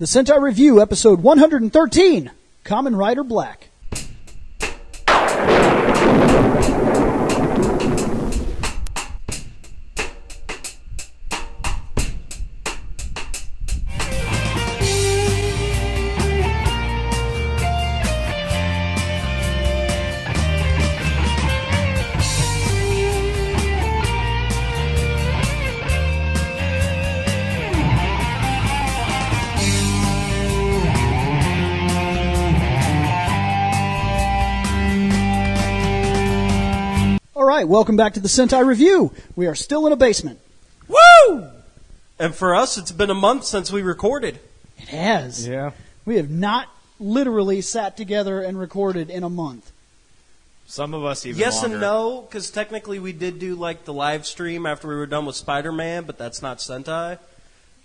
The Sentai Review, episode 113, Kamen Rider Black. Welcome back to the Sentai Review. We are still in a basement. Woo! And for us, it's been a month since we recorded. It has. Yeah. We have not literally sat together and recorded in a month. Some of us even Yes longer. and no, because technically we did do like the live stream after we were done with Spider-Man, but that's not Sentai.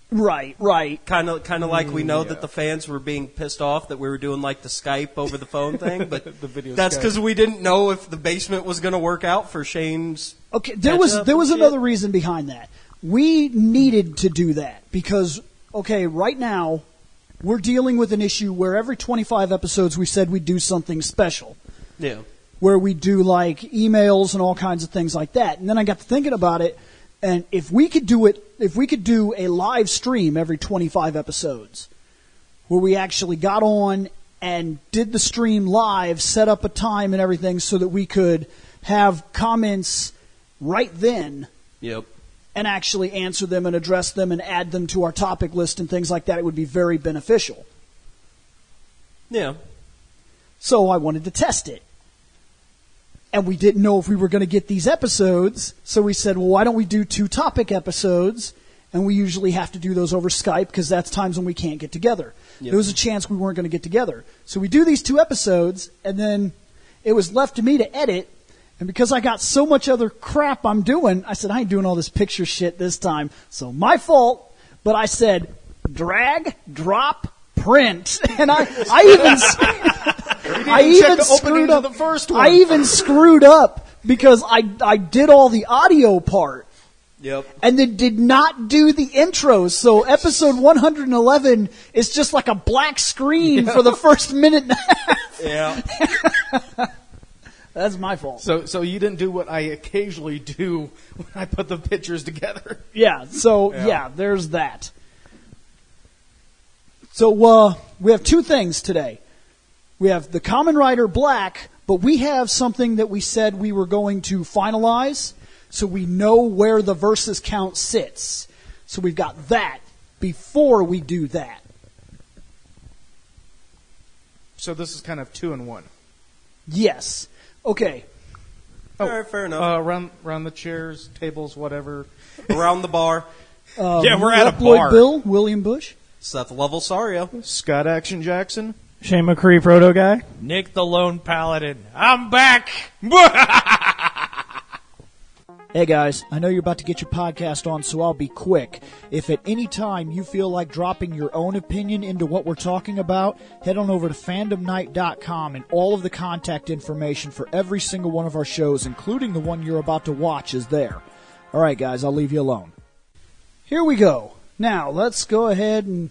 Right. Kind of like we know that the fans were being pissed off that we were doing like the Skype over the phone thing, but The video that's Skype. because we didn't know if the basement was going to work out for Shane's. Okay, there was another reason behind that. We needed to do that because, okay, right now we're dealing with an issue where every 25 episodes we said we'd do something special. Yeah. Where we do like emails and all kinds of things like that. And then I got to thinking about it, and if we could do a live stream every 25 episodes, where we actually got on and did the stream live, set up a time and everything so that we could have comments right then. Yep. And actually answer them and address them and add them to our topic list and things like that, it would be very beneficial. Yeah. So I wanted to test it. And we didn't know if we were going to get these episodes, so we said, well, why don't we do 2 topic episodes? And we usually have to do those over Skype because that's times when we can't get together. Yep. There was a chance we weren't going to get together. So we do these 2 episodes, and then it was left to me to edit. And because I got so much other crap I'm doing, I said, I ain't doing all this picture shit this time. So my fault, but I said, drag, drop, print. And I even screwed up the first one. I even screwed up because I did all the audio part. Yep. And then did not do the intros. So episode 111 is just like a black screen for the first minute and a half. Yeah. That's my fault. So you didn't do what I occasionally do when I put the pictures together. Yeah, so yeah, there's that. So we have 2 things today. We have the Kamen Rider Black, but we have something that we said we were going to finalize so we know where the versus count sits. So we've got that before we do that. So this is kind of 2 in 1. Yes. Okay. All right, fair enough. Around the chairs, tables, whatever. Around the bar. Yeah, we're at a Reploid bar. Bill, William Bush. Seth Lovell-Sario. Scott Action Jackson. Shane McCree, Proto Guy. Nick the Lone Paladin. I'm back! Hey guys, I know you're about to get your podcast on, so I'll be quick. If at any time you feel like dropping your own opinion into what we're talking about, head on over to fandomnight.com and all of the contact information for every single one of our shows, including the one you're about to watch, is there. Alright guys, I'll leave you alone. Here we go. Now, let's go ahead and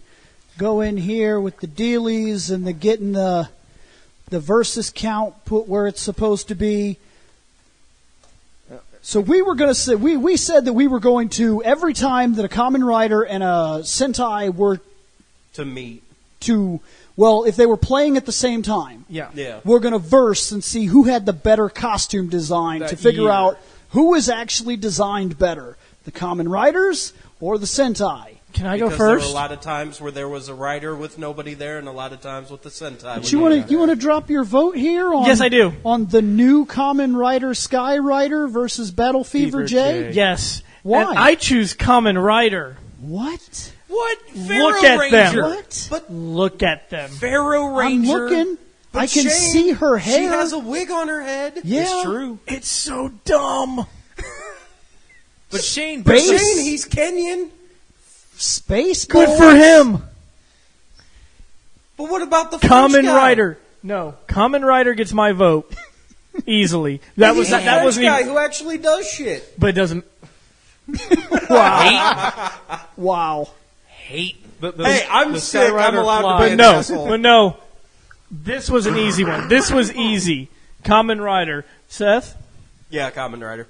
go in here with the dealies and the getting the versus count put where it's supposed to be. So we were going to say, we said that we were going to, every time that a Kamen Rider and a Sentai were To meet. if they were playing at the same time, Yeah. we're going to verse and see who had the better costume design That to figure year. out who is actually designed better, the Kamen Riders or the Sentai. Can I go Because there were first? a lot of times where there was a rider with nobody there, and a lot of times with the Sentai. But you want to drop your vote here on Yes, I do. on the new Kamen Rider Sky Rider versus Battle Fever J? Yes. Why? And I choose Kamen Rider. What? What? Look at them. What? But Look at them. Pharaoh I'm Ranger. looking. But I can Shane, see her hair. She has a wig on her head. Yeah. It's true. It's so dumb. But Shane, But Base- Shane, he's Kenyan. Space Good Gold? for him. But what about the French Kamen guy? Rider. No, Kamen Rider gets my vote easily. That He's was the that French wasn't guy even, who actually does shit. but it doesn't. Wow. Wow. hating Hey, I'm the sick. Sky Rider I'm allowed fly. to be But an no, asshole. but no. This was an easy one. This was easy. Kamen Rider. Seth? Yeah, Kamen Rider.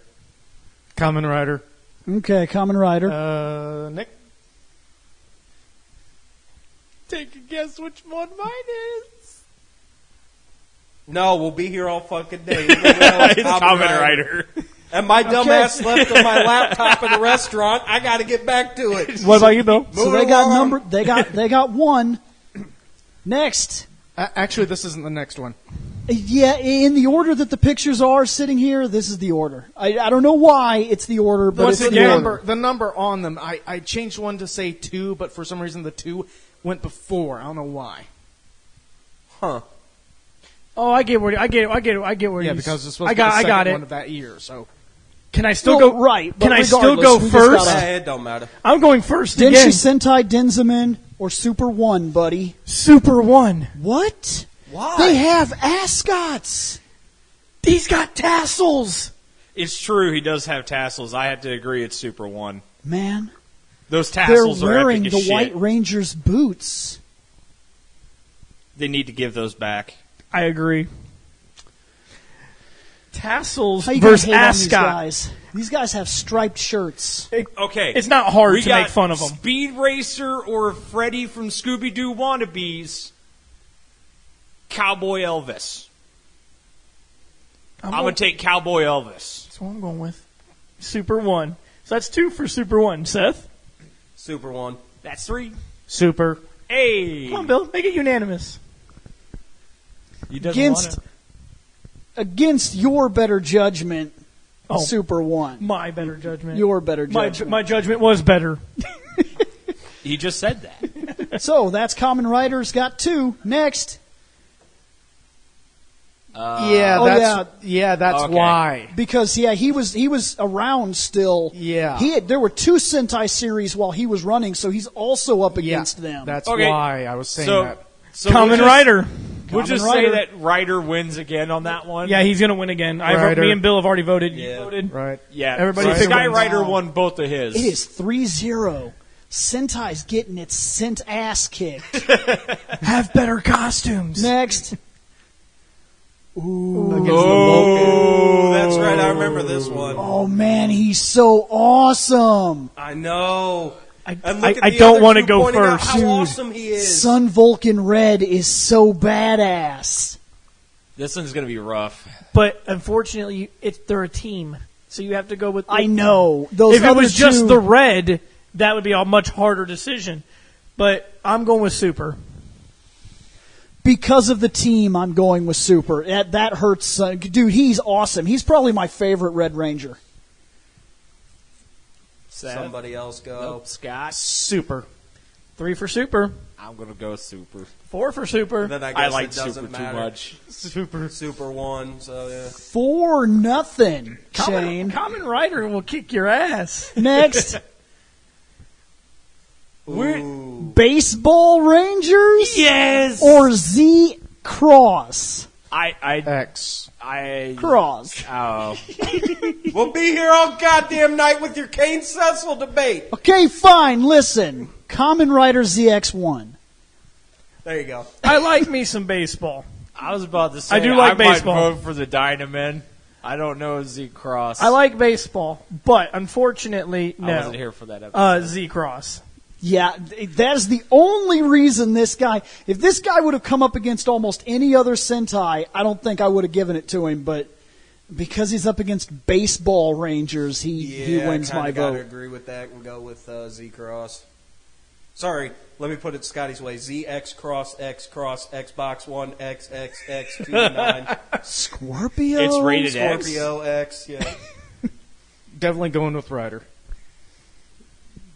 Kamen Rider. Okay, Kamen Rider. Nick. Take a guess which one mine is. No, we'll be here all fucking day. It's Kamen Rider. And my dumb ass left on my laptop in the restaurant. I got to get back to it. What about you, Bill? So they got they got one. Next. Actually, this isn't the next one. Yeah, in the order that the pictures are sitting here, this is the order. I don't know why it's the order, but Once it's again, the order. the number on them, I changed one to say 2, but for some reason the 2 went before. I don't know why. Huh. Oh, I get where where Yeah, he's- because it's supposed I to be the got second it. one of that year. So Can I still Well, go right, but Can I still regardless, go we just first? gotta- Hey, it don't matter. I'm going first Denshi again. Sentai Denzaman or Super 1, buddy. Super One. What? Why? They have ascots. He's got tassels. It's true, he does have tassels. I have to agree it's Super 1. Man, Those they're tassels are wearing epic the as shit. White Ranger's boots. They need to give those back. I agree. Tassels How you gonna versus hate on these ascot. guys? These guys have striped shirts. Okay. It's not hard we to got make fun of them. Speed Racer or Freddy from Scooby-Doo Wannabes. Cowboy Elvis. I'm going to take Cowboy Elvis. That's what I'm going with. Super One. So that's 2 for Super One. Seth? Super 1. That's 3. Super. Hey. Come on, Bill. Make it unanimous. He doesn't Against your better judgment, Oh. Super 1. My better judgment. Your better judgment. My judgment was better. He just said that. So that's Kamen Rider's got 2. Next. That's Okay. why. Because he was around still. Yeah. There were 2 Sentai series while he was running, so he's also up against them. That's Okay. why I was saying So, that. so Kamen Rider. We'll Kamen just Rider. say that Ryder wins again on that one. Yeah, he's going to win again. Rider. Me and Bill have already voted. You Yeah. voted. Right. Yeah. Everybody so pick Sky one. Rider won both of his. It is 3-0. Sentai's getting its sent ass kicked. Have better costumes. Next. Oh, that's right. I remember this one. Oh man, he's so awesome. I know. And look I at the don't other want to two go pointing out first. How Dude. awesome he is. Sun Vulcan Red is so badass. This one's going to be rough. But unfortunately, they're a team. So you have to go with. I know. Those If it other was just two- the red, that would be a much harder decision. But I'm going with Super. because of the team, I'm going with Super. That hurts. Dude, he's awesome. He's probably my favorite Red Ranger. Somebody else go. Nope, Scott. Super. 3 for Super. I'm going to go Super. 4 for Super. Then I guess I like it doesn't Super matter. too much. Super 1. So yeah. 4-0, Shane. Kamen Rider will kick your ass. Next, Ooh. Baseball Rangers Yes. or Z Cross. X. Cross. Oh. We'll be here all goddamn night with your Kane Cecil debate. Okay, fine. Listen, Kamen Rider ZX1. There you go. I like me some baseball. I was about to say I do like might baseball. vote for the Dynamen. I don't know Z Cross. I like baseball, but unfortunately, I no. wasn't here for that episode. Z Cross. Yeah, that is the only reason this guy. If this guy would have come up against almost any other Sentai, I don't think I would have given it to him. But because he's up against Baseball Rangers, he wins my gotta vote. agree with that and go with Z Cross. Sorry, let me put it Scotty's way. ZX Cross X Cross Xbox One XXX29 Scorpio. It's rated X. Scorpio X. Yeah. Definitely going with Ryder.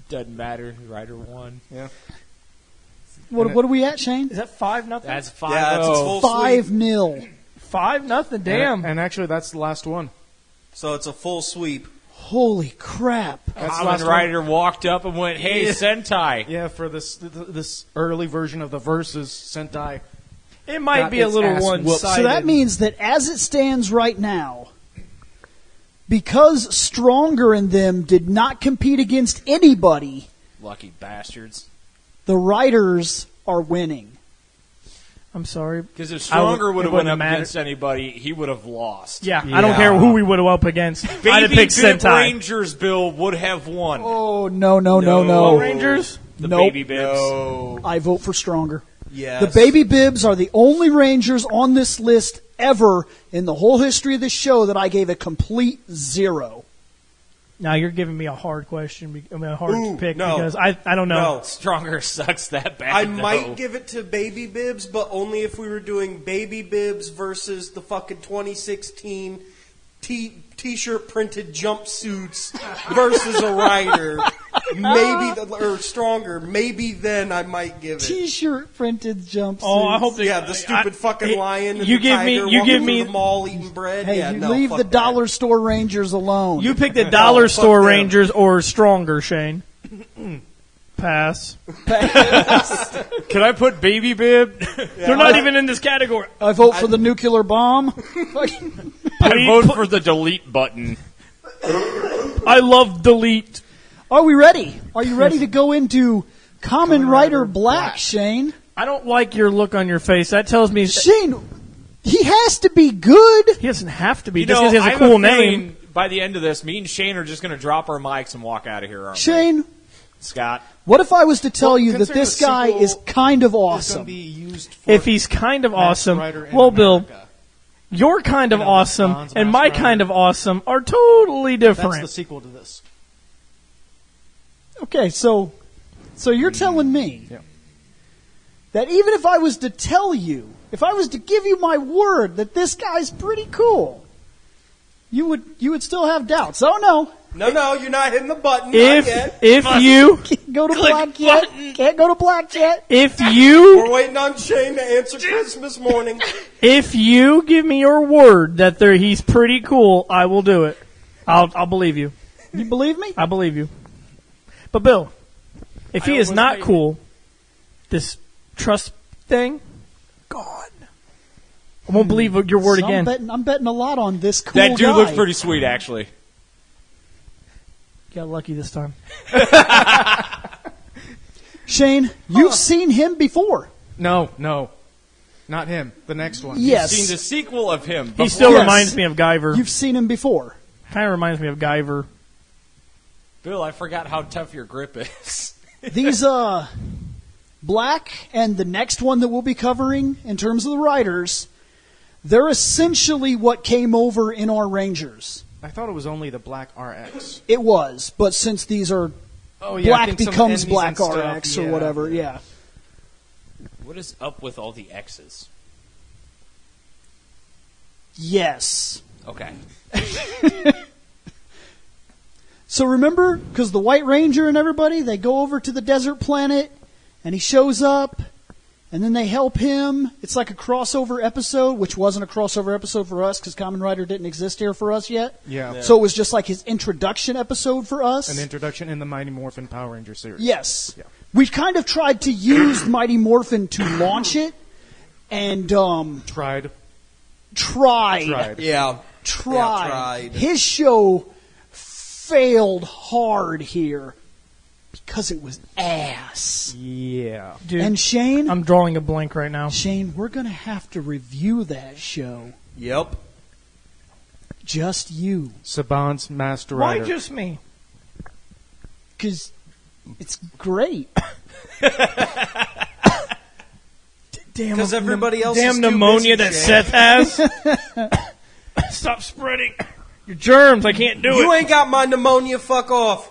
Doesn't matter. Ryder won. Yeah. What are we at, Shane? Is that 5-0? That's 5-0. Yeah, it's full sweep. 5-0. 5-0. Damn. And actually, that's the last one. So it's a full sweep. Holy crap! That's the last Kamen Rider walked up and went, "Hey, Sentai." Yeah, for this early version of the Versus Sentai. It might Got be a its little ass whooped. one-sided. So that means that as it stands right now, because Stronger and them did not compete against anybody, Lucky bastards. The writers are winning. I'm sorry. Because if Stronger would have went up mattered. against anybody, he would have lost. Yeah, I don't care who we would have up against. I'd have picked Bib Sentai. Rangers, Bill, would have won. Oh, no. Power Rangers? The Nope. Baby Bibs. No. I vote for Stronger. Yes. The Baby Bibs are the only Rangers on this list ever in the whole history of this show that I gave a complete 0. Now you're giving me a hard question, a hard pick no. because I don't know. No. Stronger sucks that bad. I though. might give it to Baby Bibs, but only if we were doing Baby Bibs versus the fucking 2016 T-shirt printed jumpsuits versus a rider. Or Stronger. Maybe then I might give it. T-shirt printed jumpsuits. Oh, I hope they. Yeah, the stupid fucking lion. And you the give tiger me. You walking give through me. the mall eating bread. Hey, yeah, you no, leave fuck the that. dollar store Rangers alone. You pick the dollar fuck store them. Rangers or Stronger, Shane. Pass. Can I put Baby Bib? They're not even in this category. I vote for the nuclear bomb. I vote for the delete button. I love delete. Are we ready? Are you ready to go into Kamen Rider Black, Shane? I don't like your look on your face. That tells me Shane, he has to be good. he doesn't have to be. You Just know, because he I has have a cool feeling name. By the end of this, me and Shane are just going to drop our mics and walk out of here, aren't we? Shane, Scott? what if I was to tell Well, you that considering this the guy sequel is kind of It's going awesome? to be used for If he's kind of Masked awesome, Rider in well, Bill, America. your kind of You know, awesome Bond's and Masked my Rider. kind of awesome are totally That's different. the sequel to this. Okay, so you're telling me Yeah. that even if I was to tell you, if I was to give you my word that this guy's pretty cool, you would still have doubts. Oh no. No, you're not hitting the button. Not yet. If you Can't go to black yet. Can't go to black yet. if you We're waiting on Shane to answer Christmas morning. if you give me your word that he's pretty cool, I will do it. I'll believe you. You believe me? I believe you. But Bill, if he is was not waiting. cool, this trust thing, gone. I won't believe your word So again. I'm betting a lot on this cool That dude guy. looks pretty sweet, actually. Got lucky this time. Shane, you've seen him before. No, not him. The next one. Yes. Seen the sequel of him. He before- still Yes. reminds me of Guyver. You've seen him before. Kind of reminds me of Guyver. Bill, I forgot how tough your grip is. These Black and the next one that we'll be covering in terms of the writers, they're essentially what came over in our Rangers. I thought it was only the Black RX. It was, but since these are Oh yeah, I Black think some becomes enemies Black and stuff, RX or whatever, yeah. What is up with all the X's? Yes. Okay. So remember, because the White Ranger and everybody, they go over to the desert planet, and he shows up, and then they help him. It's like a crossover episode, which wasn't a crossover episode for us, because Kamen Rider didn't exist here for us yet. Yeah. So it was just like his introduction episode for us. An introduction in the Mighty Morphin Power Ranger series. Yes. Yeah. We kind of tried to use Mighty Morphin to launch it, and Tried. tried. Yeah. Tried. His show failed hard here because it was ass. Yeah. Dude, And Shane, I'm drawing a blank right now. Shane, we're going to have to review that show. Yep. Just you. Saban's Master Why Rider. just me? Because it's great. Damn, 'Cause everybody else is damn too pneumonia busy, that Shane. Seth has. Stop spreading your germs. I can't do You it. ain't got my pneumonia. Fuck off.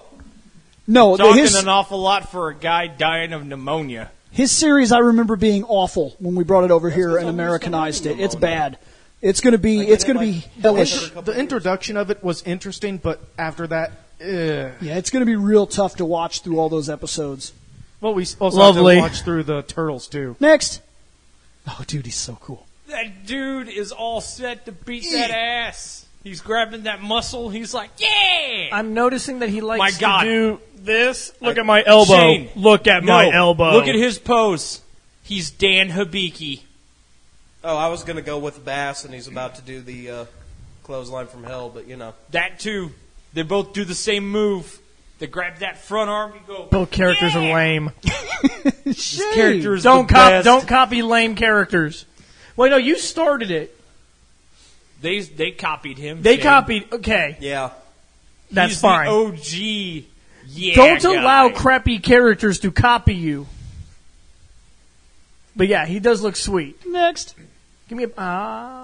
No, Talking his, an awful lot for a guy dying of pneumonia. his series I remember being awful when we brought it over here and Americanized it. It's bad. It's going to be hellish. The introduction of it was interesting, but after that, Yeah, it's going to be real tough to watch through all those episodes. well, we also Lovely. had to watch through the Turtles too. Next. Oh, dude, he's so cool. That dude is all set to beat that ass. He's grabbing that muscle. He's like, yeah! I'm noticing that he likes My God. to do this. Look at my elbow. Shane, Look at my elbow. Look at his pose. He's Dan Hibiki. Oh, I was going to go with Bass, and he's about to do the clothesline from hell, but you know. That too. They both do the same move. They grab that front arm, you go. Both characters are lame. This character is Don't the best. don't copy lame characters. Wait, no, you started it. They copied him. They Shane. copied. Okay, Yeah. that's He's fine. The OG. Yeah. Don't allow guy. crappy characters to copy you. But yeah, he does look sweet. Next. Give me a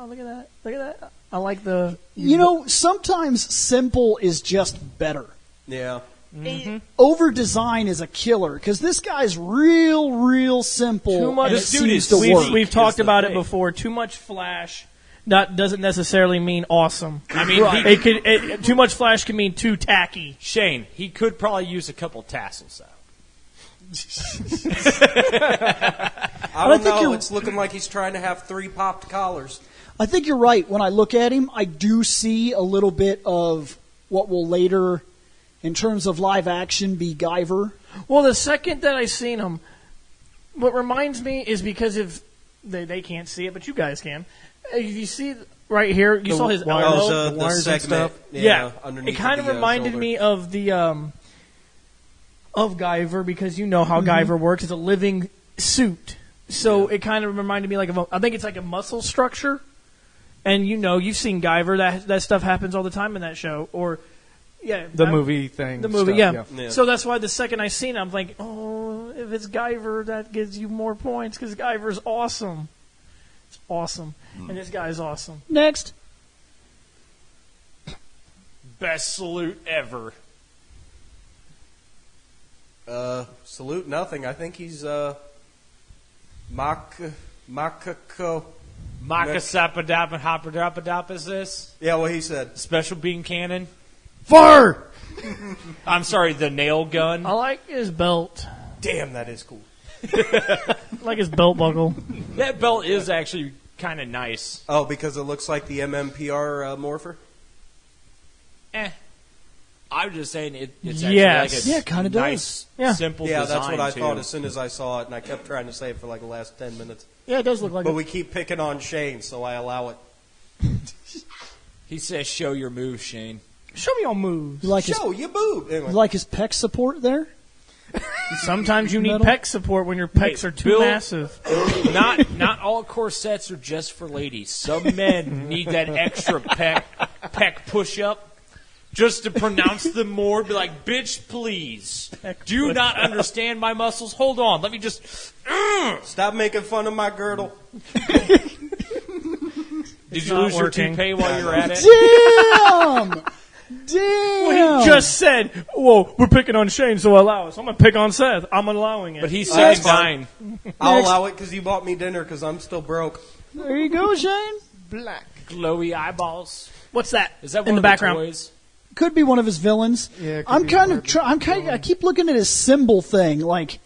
look at that. Look at that. I like the. You know, sometimes simple is just better. Yeah. Over design is a killer because this guy's real simple. Too much- and it This dude seems is to sweet. work. We've talked the about it thing. before. Too much flash doesn't necessarily mean awesome. I mean, Too much flash can mean too tacky. Shane, he could probably use a couple tassels out. I don't think know. you're- It's looking like he's trying to have 3 popped collars. I think you're right. When I look at him, I do see a little bit of what will later, in terms of live action, be Guyver. Well, the second that I seen him, what reminds me is because if they can't see it, but you guys can. If you see right here, you saw his elbow. The wires and segment. stuff. Yeah, underneath it kind of the, reminded shoulder. me of the of Guyver because you know how Guyver works. It's a living suit, so it kind of reminded me I think it's like a muscle structure. And you know, you've seen Guyver. That stuff happens all the time in that show, or The movie thing. The movie, stuff, yeah. Yeah. So that's why the second I seen it, I'm like, oh, if it's Guyver, that gives you more points because Guyver's awesome. It's awesome, and this guy's awesome. Next. Best salute ever. Salute nothing. I think he's Makako. Maka Sapadapa Hoppadapa is this? Yeah, what he said. Special beam cannon? Fire! I'm sorry, the nail gun. I like his belt. Damn, that is cool. I like his belt buckle. That belt is actually kind of nice. Oh, because it looks like the MMPR morpher? I was just saying it's actually Yes. like a Yeah, it kinda does. nice, Yeah. simple Yeah, design, that's what I too. thought as soon as I saw it, and I kept trying to say it for like the last 10 minutes. Yeah, it does look like But it. we keep picking on Shane, so I allow it. He says, show your moves, Shane. Show me your moves. You like his Show your boob! Anyway. you like his pec support there? Sometimes you need Metal? pec support when your pecs Hey, are too Bill- massive. Not all corsets are just for ladies. Some men need that extra pec push up just to pronounce them more. Be like, bitch, please. Do you not understand my muscles? Hold on. Let me just. Stop making fun of my girdle. Did you not lose your working. toupee while you were at it? Damn! Damn! Well, he just said, "Whoa, we're picking on Shane, so allow us." I'm gonna pick on Seth. I'm allowing it. But he's That's sick and dying. I'll Next. allow it because you bought me dinner because I'm still broke. There you go, Shane. Black. Glowy eyeballs. What's that? Is that one in the of background? the toys? Could be one of his villains. Yeah, it could I'm be kind one of. of his I keep looking at his symbol thing. Like,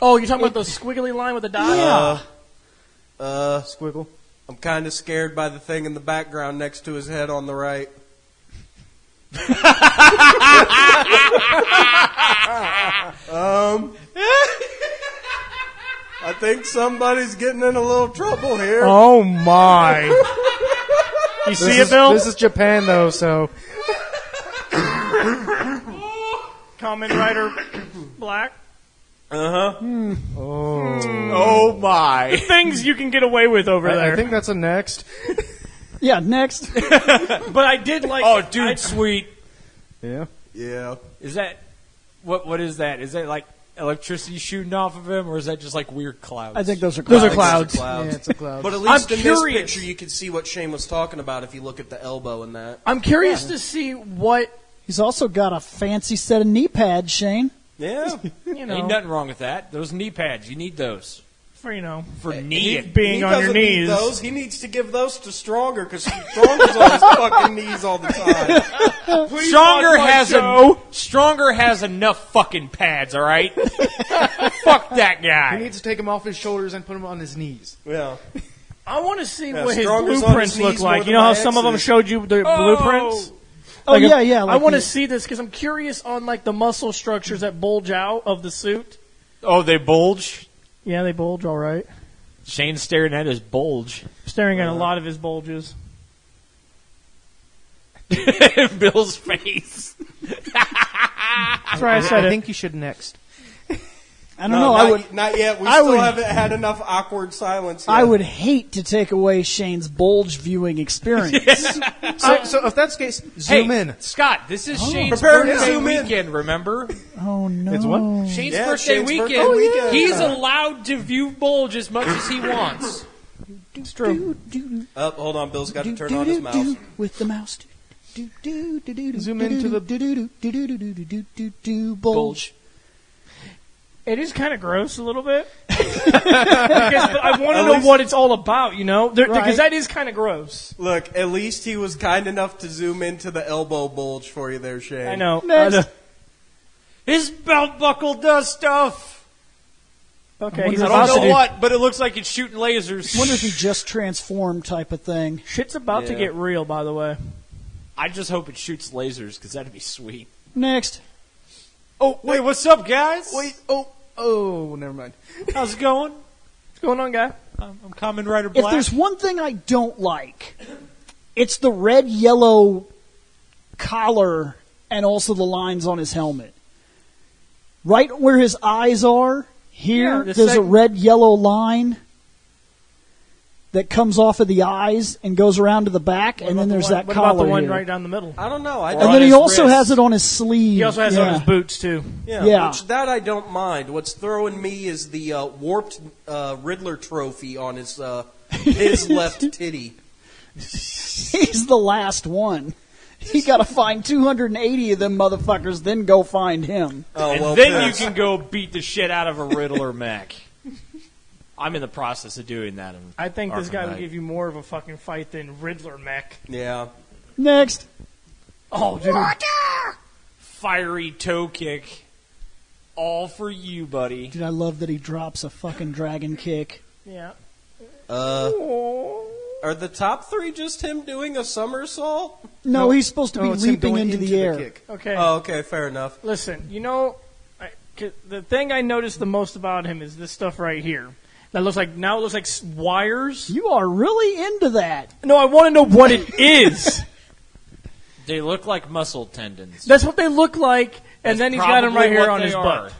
Oh, you're talking about the squiggly line with the dot? yeah. Squiggle. I'm kind of scared by the thing in the background next to his head on the right. I think somebody's getting in a little trouble here. Oh my! You see it, Bill? This is Japan, though, so Kamen Rider Black. Oh my! Things you can get away with over there. I think that's a next. Yeah. Next. But I did like. Oh, dude, sweet. Yeah. Yeah. Is that what is that? Is that like electricity shooting off of him, or is that just like weird clouds? I think those are Those are clouds. clouds. Yeah, it's a cloud. But at least I'm in curious. this picture, you can see what Shane was talking about if you look at the elbow in that. I'm curious to see what He's also got a fancy set of knee pads, Shane. Yeah. you know Ain't nothing wrong with that. Those knee pads, you need those for for kneeing. being he on your doesn't need knees. those. He needs to give those to Stronger because Stronger's on his fucking knees all the time. Stronger has enough fucking pads. All right, fuck that He guy. needs to take him off his shoulders and put him on his knees. Yeah. I want to see Yeah, what his Stronger's on blueprints his look knees more like. than You know how my some of them ex's. showed you the blueprints? Oh yeah, yeah. I like want to the- see this because I'm curious on like the muscle structures that bulge out of the suit. Oh, they bulge. Yeah, they bulge all right. Shane's staring at his bulge. Staring at a lot of his bulges. Bill's face. That's why I said I it. think you should next. I don't know. Not yet. We I still would- haven't had enough awkward silence yet. I would hate to take away Shane's bulge viewing experience. So if that's the case, zoom Hey, in. Scott, this is Shane's Prepare to birthday zoom in. weekend, remember? Oh no! It's what? Shane's Yeah, birthday Shane's weekend. birthday weekend. He's allowed to view Bulge as much as he wants. It's true. Oh, hold on. Bill's got to turn on his mouse. With the mouse. Zoom into the bulge. It is kind of gross a little bit. Because I want to know what it's all about, you know? Because Right. that is kind of gross. Look, at least he was kind enough to zoom into the elbow bulge for you there, Shane. I know. Next. His belt buckle does stuff. Okay, he's I I about don't to know do. what, but it looks like it's shooting lasers. I wonder if he just transformed type of thing. Shit's about to Yeah. get real, by the way. I just hope it shoots lasers because that'd be sweet. Next. Oh, wait, what's up, guys? Oh, never mind. How's it going? What's going on, guy? I'm Kamen Rider If Black. there's one thing I don't like, it's the red-yellow collar and also the lines on his helmet. Right where his eyes are, here, Yeah, the there's a second- red-yellow line that comes off of the eyes and goes around to the back, and then there's that What collar about the one here. right down the middle? I don't know. I And don't then he his also wrist. has it on his sleeve. He also has it on his boots, too. Yeah. Which that I don't mind. What's throwing me is the warped Riddler trophy on his left titty. He's the last one. He got to find 280 of them motherfuckers, then go find him. Oh and well, then you Vince. can go beat the shit out of a Riddler mech. I'm in the process of doing that. I think this Arkham guy would Knight. give you more of a fucking fight than Riddler mech. Yeah. Next. Oh, dude. Fiery toe kick. All for you, buddy. Dude, I love that he drops a fucking dragon kick. Yeah. Are the top three just him doing a somersault? No, he's supposed to be it's him leaping going into the air. kick. Okay. Oh, okay, fair enough. Listen, you know, the thing I noticed the most about him is this stuff right here. That looks like wires. You are really into that. No, I want to know what it is. They look like muscle tendons. That's what they look like, and That's then he's got them right probably here what on they his are. butt.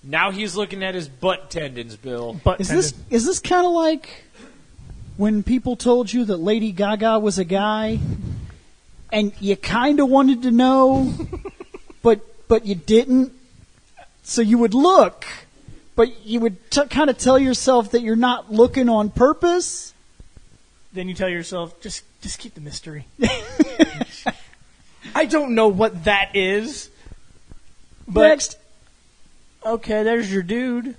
Now he's looking at his butt tendons, Bill. Butt Is tendon. this kind of like when people told you that Lady Gaga was a guy, and you kind of wanted to know, but you didn't, so you would look, but you would kind of tell yourself that you're not looking on purpose. Then you tell yourself, just keep the mystery. I don't know what that is. But Next. okay, there's your dude,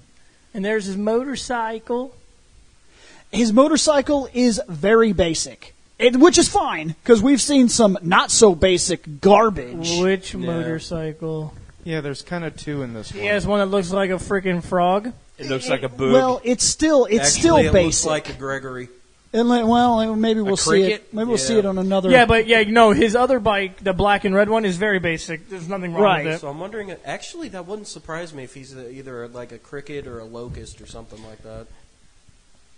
and there's his motorcycle. His motorcycle is very basic, which is fine, because we've seen some not so basic garbage. Which motorcycle? Yeah, there's kind of two in this one. He has one that looks like a freaking frog. It looks like a boob. Well, it's still Actually, still it looks basic. like a Gregory. Well, maybe we'll see cricket? it. Maybe we'll see Yeah. it on another. Yeah, but no, his other bike, the black and red one, is very basic. There's nothing wrong Right. with it. So I'm wondering. Actually, that wouldn't surprise me if he's either like a cricket or a locust or something like that.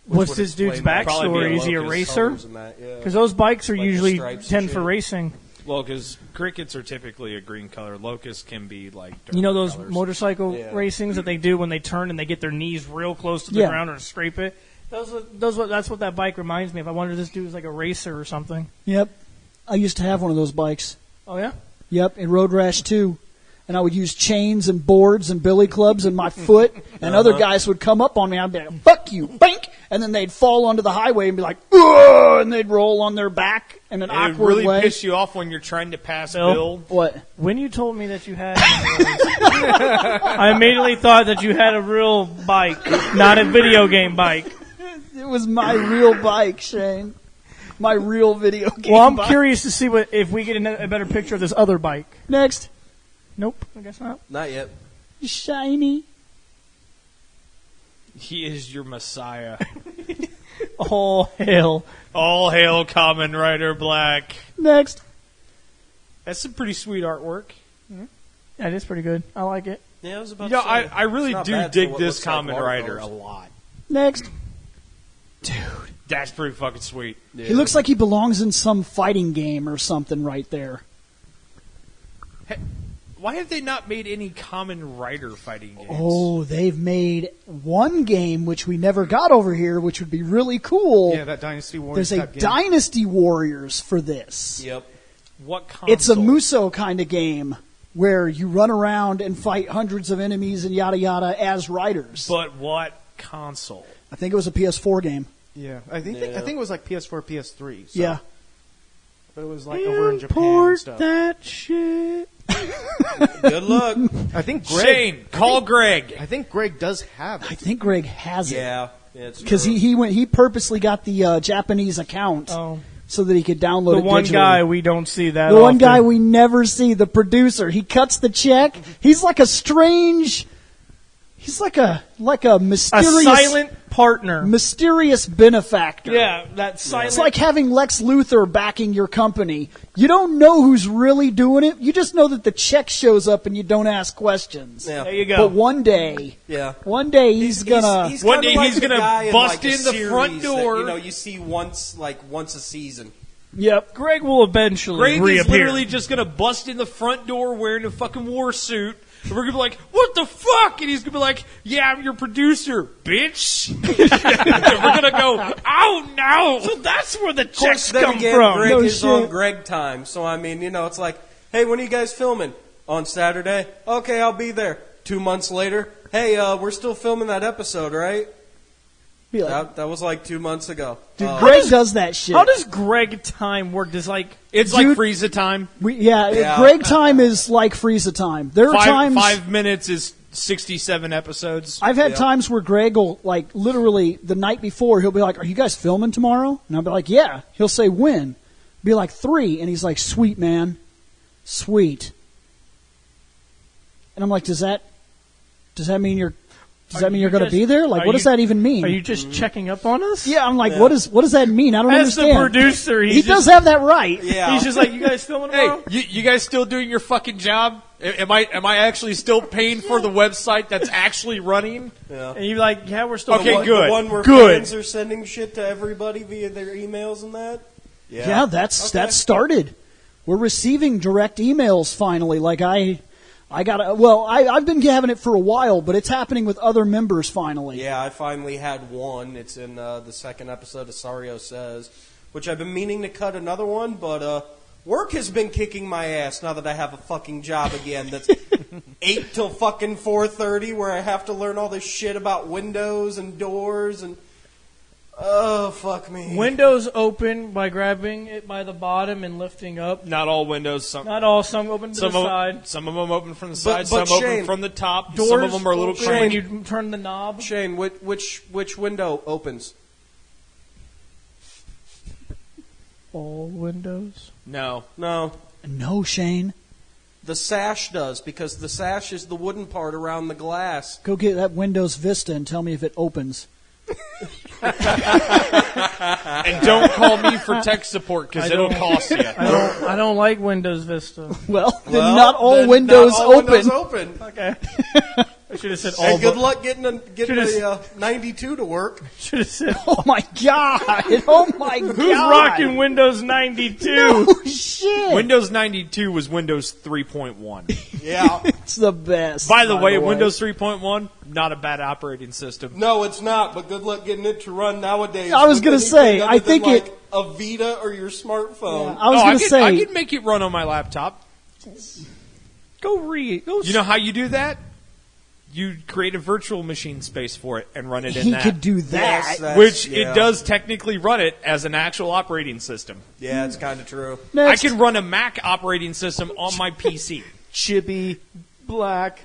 Which What's would this dude's explain my Probably be backstory? a Is he a locust racer? colors and that, yeah. Because those bikes are Like the usually stripes and tend for shit. racing. Well, because crickets are typically a green color. Locusts can be like darker You know those colors. motorcycle Yeah. racings that they do when they turn and they get their knees real close to the Yeah. ground or scrape it? That's what that bike reminds me of. I wonder if this dude is like a racer or something. Yep. I used to have one of those bikes. Oh, yeah? Yep, in Road Rash 2. And I would use chains and boards and billy clubs in my foot, and other guys would come up on me. I'd be like, "Fuck you, bank!" And then they'd fall onto the highway and be like, "Ugh!" And they'd roll on their back in an It would awkward really way. piss you off when you're trying to pass Bill? Bill. What? When you told me that you had one of those, I immediately thought that you had a real bike, not a video game bike. It was my real bike, Shane. My real video game Well, I'm bike. curious to see if we get a better picture of this other bike. Next. Nope, I guess not. Not yet. Shiny. He is your messiah. All hail. All hail Kamen Rider Black. Next. That's some pretty sweet artwork. That is pretty good. I like it. Yeah, I was about You know, to say. I really it's not do bad for dig what this looks like Kamen Rider a watercolors. lot. Next. That's pretty fucking sweet. Yeah. He looks like he belongs in some fighting game or something right there. Why have they not made any Kamen Rider fighting games? Oh, they've made one game which we never got over here, which would be really cool. Yeah, that Dynasty Warriors. There's a type game. Dynasty Warriors for this. Yep. What console? It's a Muso kind of game where you run around and fight hundreds of enemies and yada yada as riders. But what console? I think it was a PS4 game. Yeah, I think it was like PS4, PS3. So. Yeah. But it was like over in Japan and Import stuff. that shit. Good luck. I think Greg. Shane, call Greg. I think Greg does have I it. think Greg has it. Yeah. It's Because true. he purposely got the Japanese account Oh, so that he could download the it one digitally. guy we don't see that. The one often. guy we never see, the producer. He cuts the check. He's like a strange. He's like a a mysterious silent partner. mysterious benefactor. Yeah, that silent. It's like having Lex Luthor backing your company. You don't know who's really doing it. You just know that the check shows up and you don't ask questions. Yeah. there you go. But one day he's gonna. One kinda day like he's the gonna guy in, bust like, a in the front series door. That, you see once a season. Yep. Greg will eventually Greg reappear. is literally just gonna bust in the front door wearing a fucking war suit. And we're gonna be like, "What the fuck?" And he's gonna be like, "Yeah, I'm your producer, bitch." And we're gonna go, "Oh no!" So that's where the Of course, checks then come again, from. Greg No is shit. on Greg time. So, I mean, it's like, hey, when are you guys filming? On Saturday? Okay, I'll be there. 2 months later, hey, we're still filming that episode, right? Be like, That was like 2 months ago. dude, Greg does that shit. How does Greg time work? Does like It's Dude. like Frieza time. Yeah. Greg time is like Frieza time. There are times 5 minutes is 67 episodes. I've had Yeah. times where Greg will, like, literally the night before, he'll be like, "Are you guys filming tomorrow?" And I'll be like, "Yeah." He'll say, "When?" Be like, 3. And he's like, "Sweet, man. Sweet." And I'm like, does that mean you're going to be there? Like, are what does you- that even mean? Are you just checking up on us? Yeah, I'm like, what does that mean? I don't As the understand. producer, He he's does just, have that right. Yeah. he's just like, "You guys filming Hey, tomorrow?" you guys still doing your fucking job? Am I actually still paying for the website that's actually running? Yeah. And you're like, "Yeah, we're still." Okay, The good. one where Good. fans are sending shit to everybody via their emails and that? Yeah, that started. We're receiving direct emails finally. Like I've been having it for a while, but it's happening with other members finally. Yeah, I finally had one. It's in the second episode of Sario Says, which I've been meaning to cut another one, but work has been kicking my ass now that I have a fucking job again that's 8 till fucking 4:30 where I have to learn all this shit about windows and doors and... Oh, fuck me. Windows open by grabbing it by the bottom and lifting up. Not all windows. Some Not all. Some open to the side. Some of them open from the side. but some Shane, open from the top. Doors some of them are a little open when cranked. you turn the knob. Shane, which window opens? All windows. No. No. No, Shane. The sash does, because the sash is the wooden part around the glass. Go get that Windows Vista and tell me if it opens. And don't call me for tech support because it'll cost you. I don't like Windows Vista. Well, then not all windows not all open. Windows open. Okay. I should have said all. And good luck getting a Should've- 92 to work. Should have said. Oh my god! Oh my god! Who's rocking Windows 92? Oh shit! Windows 92 was Windows 3.1. Yeah. It's the best. By the way, Windows 3.1, not a bad operating system. No, it's not, but good luck getting it to run nowadays. I was with gonna anything say, other I than, think like, it- a Vita or your smartphone. I was gonna say, I could make it run on my laptop. Go read. Go. You know how you do that? You create a virtual machine space for it and run it in he that. could do that. Yes, that's- Which yeah. it does technically run it as an actual operating system. Yeah, it's kind of true. Next. I can run a Mac operating system on my PC. Chibi, black.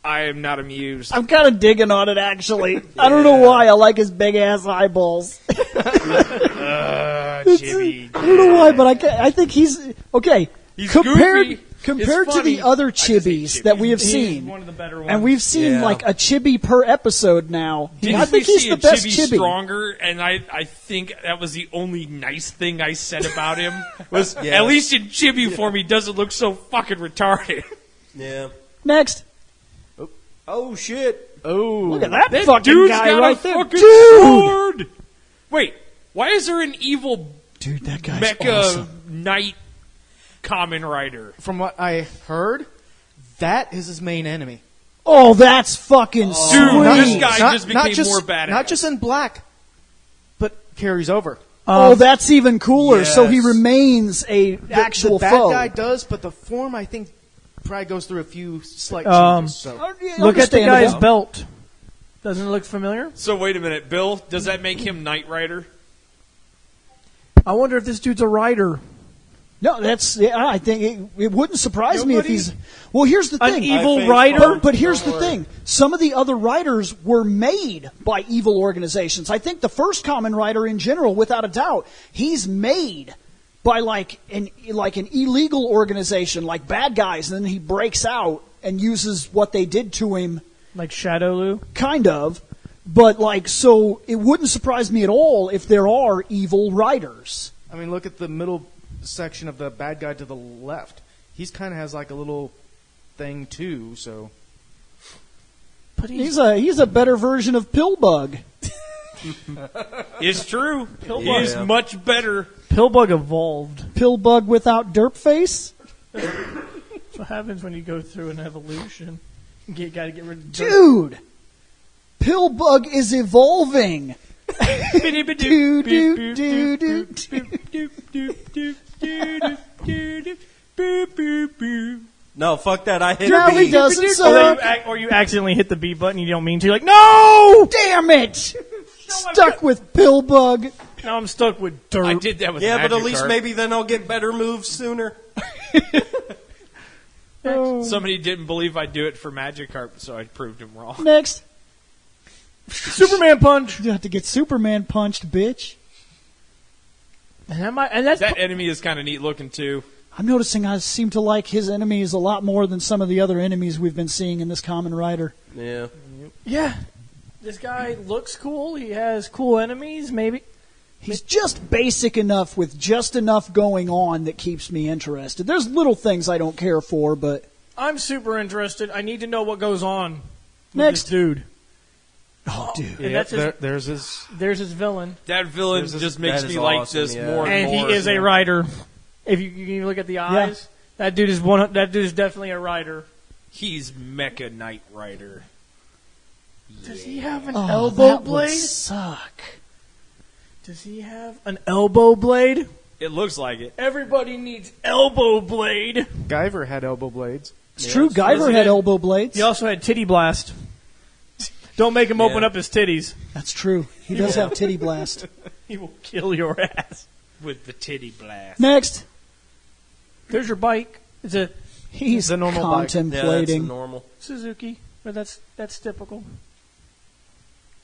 I am not amused. I'm kind of digging on it, actually. I don't know why. I like his big ass eyeballs. Chibi. I don't know why, but I think he's okay. He's compared goofy. compared It's to funny. the other I just hate chibis that we have He's seen, one of the better ones. and we've seen Yeah. like a chibi per episode now. Didn't I think we he's see the a best Chibi chibi. stronger? And I think that was the only nice thing I said about him. Was Yes. at least in Chibi form, he doesn't look so fucking retarded. Yeah. Next, Oh, shit. Oh, look at that that fucking dude's guy got right a there, fucking dude. sword. Wait, why is there an evil Dude, that guy's mecha awesome. knight Kamen Rider. From what I heard, that is his main enemy. Oh, that's fucking Dude, sweet. this guy just became more badass. Not just in black, but carries over. Oh, that's even cooler. Yes. So he remains a actual the bad foe. guy does, but the form I think probably goes through a few slight changes. So. Look at the guy's Understandable. belt. Doesn't it look familiar? So wait a minute, Bill. Does that make him Knight Rider? I wonder if this dude's a rider. No, that's. Yeah, I think it wouldn't surprise me if he's. Well, here's the An thing. evil I rider? think- But here's the thing. Some of the other writers were made by evil organizations. I think the first Kamen Rider in general, without a doubt, he's made by like an illegal organization, like bad guys, and then he breaks out and uses what they did to him, Like Shadowloo? kind of. But like, so it wouldn't surprise me at all if there are evil writers. I mean, look at the middle section of the bad guy to the left. He's kind of has like a little thing too. So But He's a better version of Pillbug. It's true. Yeah. He's much better. Pillbug evolved. Pillbug without derp face. That's what happens when you go through an evolution. You gotta get rid of dirt. Dude, Pillbug is evolving. Do, do, do, do. No, fuck that. I hit No, B. he doesn't Or suck. or you accidentally hit the B button, you don't mean to. You're like, no! Damn it! Stuck with Pillbug. Now I'm stuck with dirt. I did that with Yeah, but at Magikarp. least maybe then I'll get better moves sooner. Somebody didn't believe I'd do it for Magikarp, so I proved him wrong. Next. Superman punch! You have to get Superman punched, bitch. And that's That enemy is kind of neat looking too. I'm noticing I seem to like his enemies a lot more than some of the other enemies we've been seeing in this Kamen Rider. Yeah. yeah. This guy looks cool. He has cool enemies, maybe. He's just basic enough with just enough going on that keeps me interested. There's little things I don't care for, but I'm super interested. I need to know what goes on with Next. this dude. oh, dude. And that's his, there's his. there's his villain. That villain This is- just makes that me is like awesome, this yeah. more and And more. he is a rider. If you look at the eyes, that dude is That dude is definitely a rider. He's Mecha Knight Rider. Does he have an Oh, elbow that would blade? suck. Does he have an elbow blade? It looks like it. Everybody needs elbow blade. Guyver had elbow blades. It's true. Guyver Isn't had it? elbow blades. He also had titty blast. Don't make him open Yeah. up his titties. That's true. He does have titty blast. He will kill your ass. With the titty blast. Next, There's your bike. It's a he's The normal bike. Yeah, that's contemplating. normal. Suzuki, but that's typical.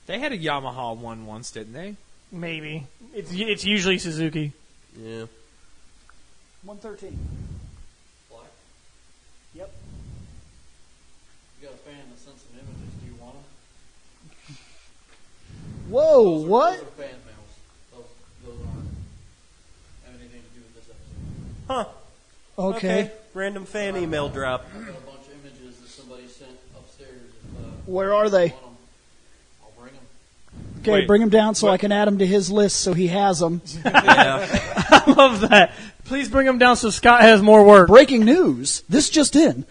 They had a Yamaha one once, didn't they? Maybe it's usually Suzuki. Yeah. 113. Yep. You got a fan that sent some images. Do you want them? Whoa, what? Those are fan mails. Those aren't have anything to do with this episode. Huh. Okay. Random fan email drop. I got a bunch of images that somebody sent upstairs. Where are they? Want 'em, I'll bring them. Okay, Wait, bring him down so what? I can add him to his list so he has them. Yeah. I love that. Please bring him down so Scott has more work. Breaking news. This just in.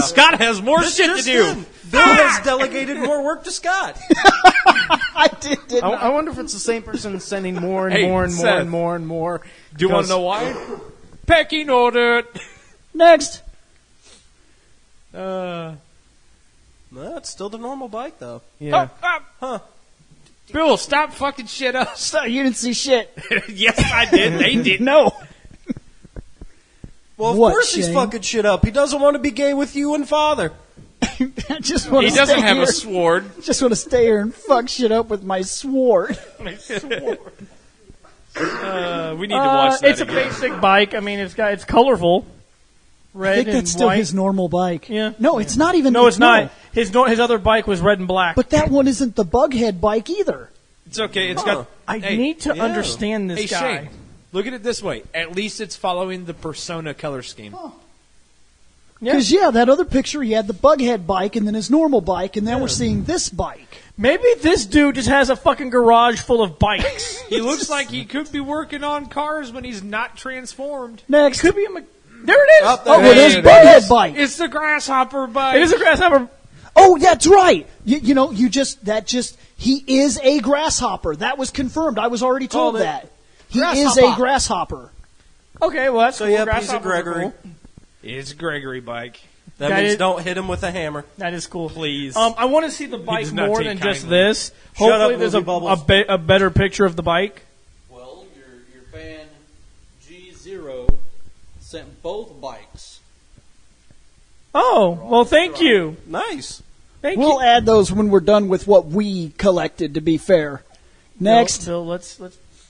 Scott has more shit to do. Bill has delegated more work to Scott. I did I wonder if it's the same person sending more and Hey, more and more Seth. and more and more. Do you want to know why? Pecking order. Next. No, it's still the normal bike though. Yeah. Bill, stop fucking shit up. So you didn't see shit. Yes, I did. They didn't. No. Well, of What, course he's Shane? fucking shit up. He doesn't want to be gay with you and father. I just want He to doesn't stay have here. a sword. Just want to stay here and fuck shit up with my sword. We need to watch that It's again. a basic bike. I mean, it's colorful. Red I think and that's still white. his normal bike. Yeah. No, it's not even. No, it's not. His other bike was red and black. But that one isn't the Bughead bike either. It's okay. It's Huh. got. I hey, need to yeah. understand this Hey, guy. Shane, look at it this way. At least it's following the Persona color scheme. Because, that other picture, he had the Bughead bike and then his normal bike, and now we're seeing this bike. Maybe this dude just has a fucking garage full of bikes. He looks like he could be working on cars when he's not transformed. Next. Could be a There it is. Up there. Oh, well, there's Hey, Bughead Bike. It's the grasshopper bike. It is a grasshopper. Oh, that's right. You know, he is a grasshopper. That was confirmed. I was already told Called it. that. He is a grasshopper. Okay, well that's So, cool. yep, he's a Grasshoppers are Gregory. cool. It's a Gregory bike. That Got means it. don't hit him with a hammer. That is cool. Please. I want to see the bike does not more take than just kindly. this. Shut Hopefully, up, there's Movie Bubbles. a better picture of the bike. Well, your fan G0 sent both bikes. Oh, well, thank you. Nice. Thank We'll you. add those when we're done with what we collected, to be fair. Next. Bill, let's.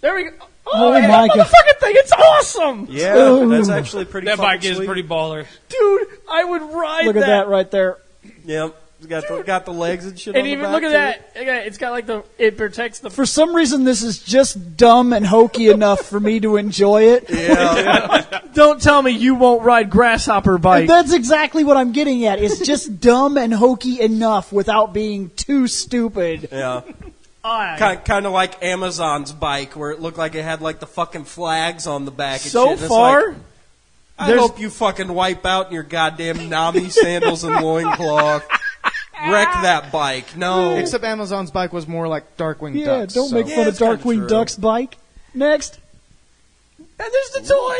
There we go. Oh, yeah, my that God. motherfucking thing! It's awesome, Yeah, Ooh. that's actually pretty that fucking bike is sweet. pretty baller. dude. I would ride Look at that right there. Yep. It's got the legs and shit And on the even back, look at too. that. Look at it. It's got like it protects the. For some reason, this is just dumb and hokey enough for me to enjoy it. Yeah. Don't tell me you won't ride grasshopper bike. That's exactly what I'm getting at. It's just dumb and hokey enough without being too stupid. Yeah. I- Kind of like Amazon's bike, where it looked like it had like the fucking flags on the back. And so shit. And it's far, like, I there's- hope you fucking wipe out in your goddamn Nami sandals and loincloth. Wreck that bike. No. Except Amazon's bike was more like Darkwing Yeah, Ducks. don't so. make fun of it's kinda Darkwing true. Duck's bike. Next. and there's the toy.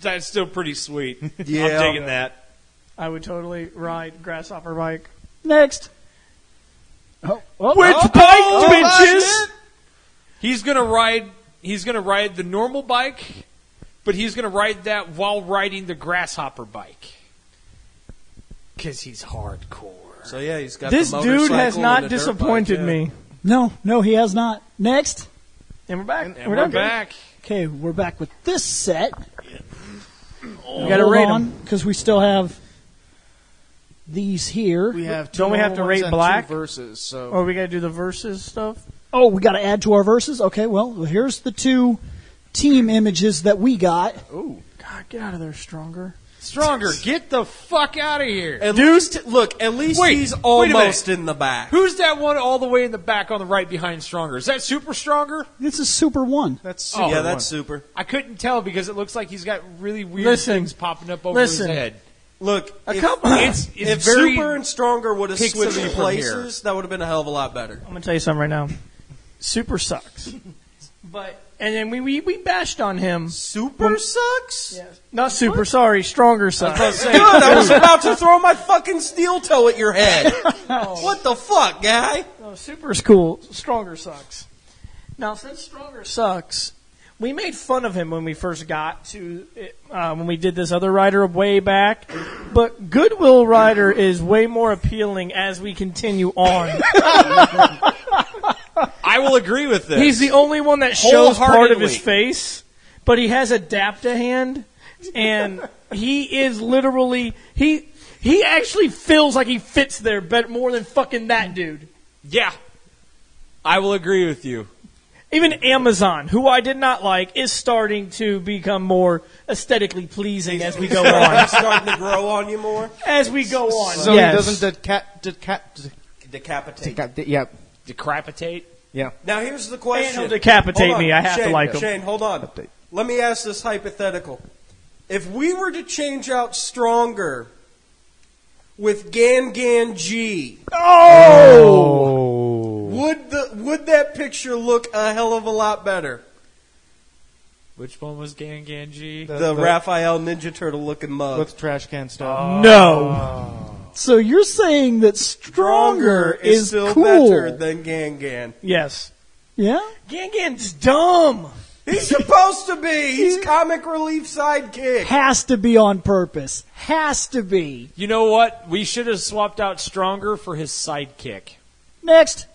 That's still pretty sweet. Yeah. I'm digging that. I would totally ride grasshopper bike. Next. Oh, Which bike, bitches? He's gonna ride the normal bike, but he's gonna ride that while riding the grasshopper bike. Cause he's hardcore. So yeah, he's got This the dude motorcycle has and not the dirt disappointed bike, yeah. me. No, he has not. Next. And we're back. And we're back. Okay, we're back with this set. We got to rate them. because we still have these here. We have two Don't we have to normal rate ones and Black? two verses. So Or we got to do the versus stuff. Oh, we got to add to our verses? Okay, well, here's the two team images that we got. God, get out of there, Stronger. Stronger, get the fuck out of here. At least he's wait a almost minute. in the back. Who's that one all the way in the back on the right behind Stronger? Is that Super Stronger? This is Super 1. that's Oh, Yeah, that's super. I couldn't tell because it looks like he's got really weird Listen. things popping up over his head. Look, if, It's if very Super and Stronger would have Pixely switched from here. places, that would have been a hell of a lot better. I'm going to tell you something right now. Super sucks. And then we bashed on him. Super sucks? Not super, sorry. Stronger sucks. Good, I was about to throw my fucking steel toe at your head. What the fuck, guy? No, Super's cool. Stronger sucks. Now, since Stronger sucks, we made fun of him when we first got to it, when we did this other rider way back. But Goodwill Rider is way more appealing as we continue on. I will agree with this. He's the only one that shows part of his Wholeheartedly. face, but he has a Dapta-hand, and he is literally he actually feels like he fits there better more than fucking that dude. Yeah. I will agree with you. Even Amazon, who I did not like, is starting to become more aesthetically pleasing as we go on. He's starting to grow on you more. As we go on, so yes. he doesn't Decapitate. yeah, Decrapitate. yeah. Now here's the And question. he'll decapitate Hold on, me. I have Shane, to like him. Shane, hold on. Update. Let me ask this hypothetical. If we were to change out Stronger with Gan G, would that picture look a hell of a lot better? Which one was Ganganji? The Raphael Ninja Turtle looking mug. with trash can stuff. No. So you're saying that Stronger is still cool. better than Gan. Yes. Yeah? Gangan's dumb. He's supposed to be. He's comic relief sidekick. Has to be on purpose. Has to be. You know what? We should have swapped out Stronger for his sidekick. Next.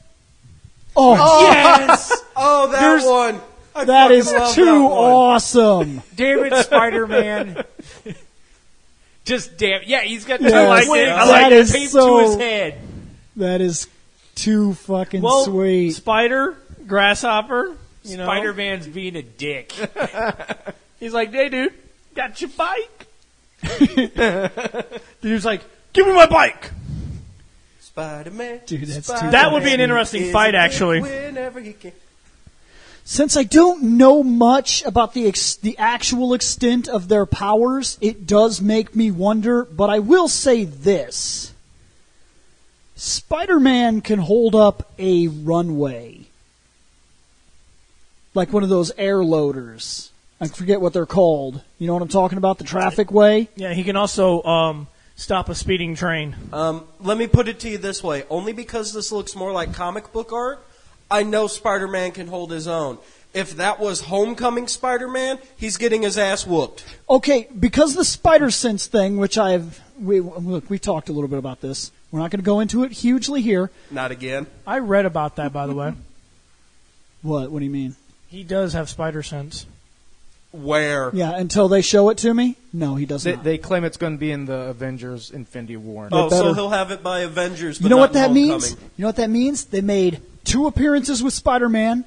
Oh, Yes! Oh, that one. I that fucking is love too that one. awesome. Damn it, Spider-Man. Just damn. Yeah, he's got Yes, I like it. I that like it. is Taped so- to his head. That is too fucking Well, sweet. Spider, Grasshopper, you know. Spider-Man's being a dick. He's like, hey, dude, got your bike? Dude's like, give me my bike. Spider-Man. Dude, that's too Spider-Man That would be an interesting is fight, a dick actually. Whenever he can. Since I don't know much about the actual extent of their powers, it does make me wonder, but I will say this. Spider-Man can hold up a runway. Like one of those air loaders. I forget what they're called. You know what I'm talking about? The traffic way? Yeah, he can also stop a speeding train. Let me put it to you this way. Only because this looks more like comic book art, I know Spider-Man can hold his own. If that was Homecoming Spider-Man, he's getting his ass whooped. Okay, because the Spider-Sense thing, which we talked a little bit about this. We're not going to go into it hugely here. Not again. I read about that, by the way. What? What do you mean? He does have spider sense. Where? Yeah, until they show it to me? No, he doesn't. They claim it's going to be in the Avengers Infinity War. Oh, better. so he'll have it by Avengers, but You know not what that in means? Homecoming. You know what that means? They made 2 appearances with Spider-Man,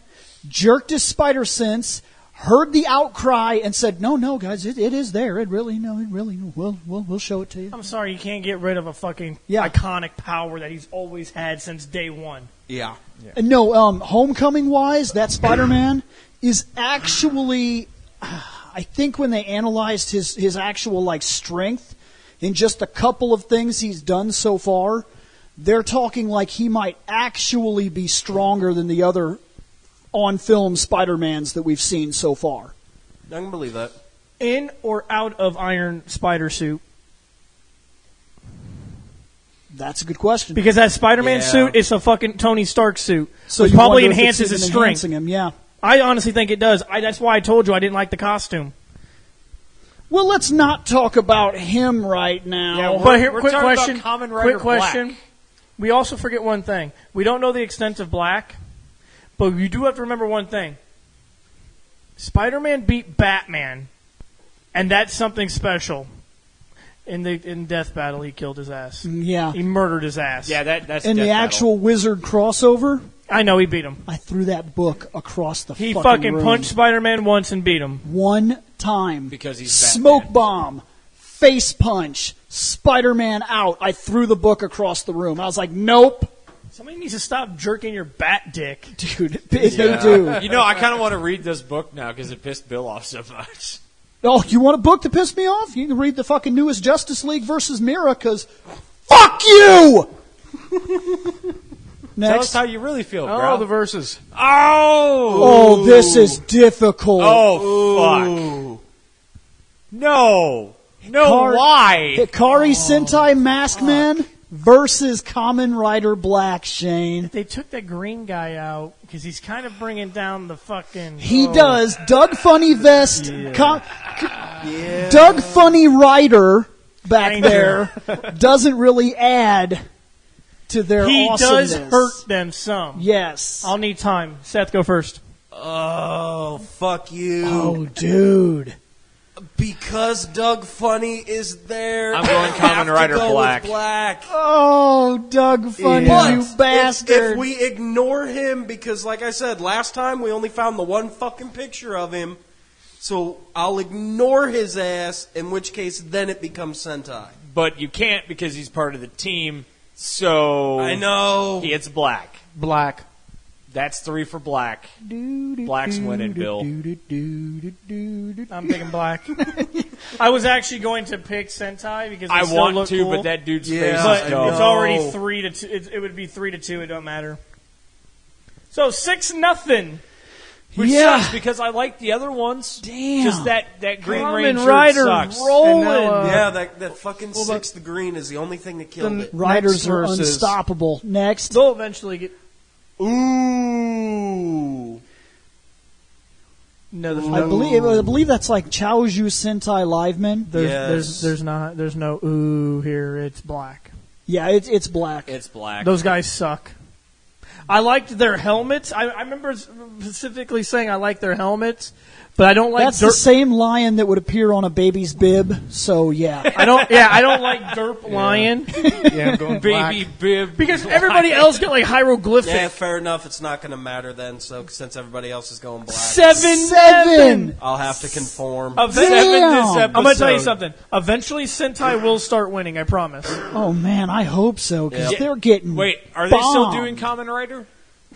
jerked his spider sense, heard the outcry, and said, "No, guys, it is there. We'll show it to you." I'm sorry, you can't get rid of a fucking Yeah. iconic power that he's always had since day one. Yeah. And no, Homecoming-wise, that Spider-Man is actually, I think when they analyzed his actual like strength in just a couple of things he's done so far, they're talking like he might actually be stronger than the other on-film Spider-Mans that we've seen so far. I can believe that. In or out of Iron Spider suit? That's a good question. Because that Spider-Man Yeah. suit is a fucking Tony Stark suit, So which you probably wonder if enhances it's his even strength. enhancing him, yeah. I honestly think it does. That's why I told you I didn't like the costume. Well, let's not talk about him right now. Yeah, But here, we're quick talking about question. Kamen Rider Quick question. Black. We also forget one thing. We don't know the extent of Black, but you do have to remember one thing. Spider-Man beat Batman, and that's something special. In Death Battle, he killed his ass. Yeah. He murdered his ass. Yeah, that's In Death the Battle. actual Wizard crossover, I know he beat him. I threw that book across the He fucking room. punched Spider-Man once and beat him. One time. Because he's Smoke Batman. bomb, face punch, Spider-Man out. I threw the book across the room. I was like, nope. Somebody needs to stop jerking your bat dick. Dude, they do. You know, I kind of want to read this book now because it pissed Bill off so much. Oh, you want a book to piss me off? You can read the fucking newest Justice League versus Mira, because fuck you! Tell us Next. how you really feel, Oh, bro. the verses. Oh, this is difficult. Oh, fuck. No. Why? Hikari Sentai Maskman versus Kamen Rider Black, Shane. They took that green guy out because he's kind of bringing down the fucking... He does. Doug Funny Vest. Doug Funny Rider back Ranger. there doesn't really add to their He awesomeness. does hurt them some. Yes. I'll need time. Seth, go first. Oh, fuck you. Oh, dude. Because Doug Funny is there, I'm going I have Kamen Rider to go Black. With Black. Oh, Doug Funny, But you bastard. If we ignore him, because like I said, last time we only found the one fucking picture of him, so I'll ignore his ass, in which case then it becomes Sentai. But you can't because he's part of the team, so... I know. It's Black. Black. That's 3 for Black. Black's winning, Bill. I'm picking Black. I was actually going to pick Sentai because they I still want look to, cool, but that dude's Yeah, face but is dope. it's already 3-2. It would be 3-2. It don't matter. So 6-0. Which Yeah. sucks because I like the other ones. Damn. Just that Green Kamen Ranger Rider sucks. rolling. And now, Yeah, that fucking sixth green is the only thing that killed it. Riders Next are versus- unstoppable. Next. They'll eventually get... Ooh. No, there's I believe that's like Chaoju Sentai Liveman. Yes. there's no ooh here. It's Black. Yeah, it's Black. It's Black. Those guys suck. I liked their helmets. I remember specifically saying I like their helmets, but I don't like That's the same lion that would appear on a baby's bib. So yeah. I don't like Derp Lion Yeah, I'm going Baby black. bib. because everybody else got like hieroglyphic. Yeah, fair enough. It's not going to matter then. So since everybody else is going black, 7. I'll have to conform. Damn. This episode. I'm going to tell you something. Eventually, Sentai will start winning. I promise. Oh man, I hope so because Yep. they're getting. Wait, are they still bombed. doing Kamen Rider?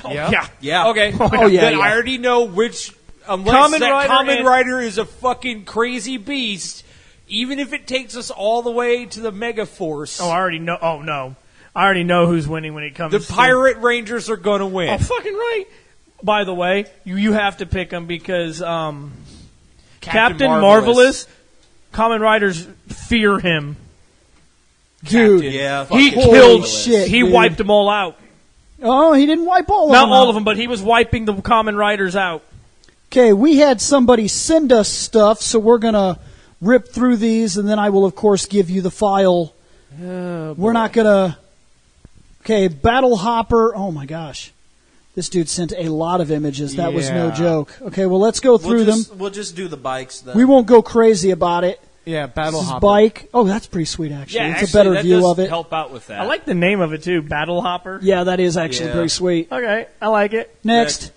Yeah. Okay. Oh, yeah, Then yeah. I already know which. Unless Kamen that Rider Kamen and- Rider is a fucking crazy beast, even if it takes us all the way to the Mega Force, Oh, I already know. Oh no, I already know who's winning when it comes. the to... Pirate Rangers are going to win. Oh, fucking right. By the way, you have to pick him because Captain Marvelous, Kamen Riders fear him. Dude. Yeah. He Holy killed. shit, he dude. wiped them all out. Oh, he didn't wipe all of Not them all out. of them, but he was wiping the Kamen Riders out. Okay, we had somebody send us stuff, so we're going to rip through these, and then I will, of course, give you the file. We're not going to... Okay, Battle Hopper. Oh, my gosh. This dude sent a lot of images. That was no Yeah. joke. Okay, well, let's go through them. We'll just do the bikes then. We won't go crazy about it. Yeah, Battle This is Hopper. bike. Oh, that's pretty sweet, actually. Yeah, it's actually, a better that view does of it. help out with that. I like the name of it too, Battle Hopper. Yeah, that is actually Yeah. pretty sweet. Okay, I like it. Next.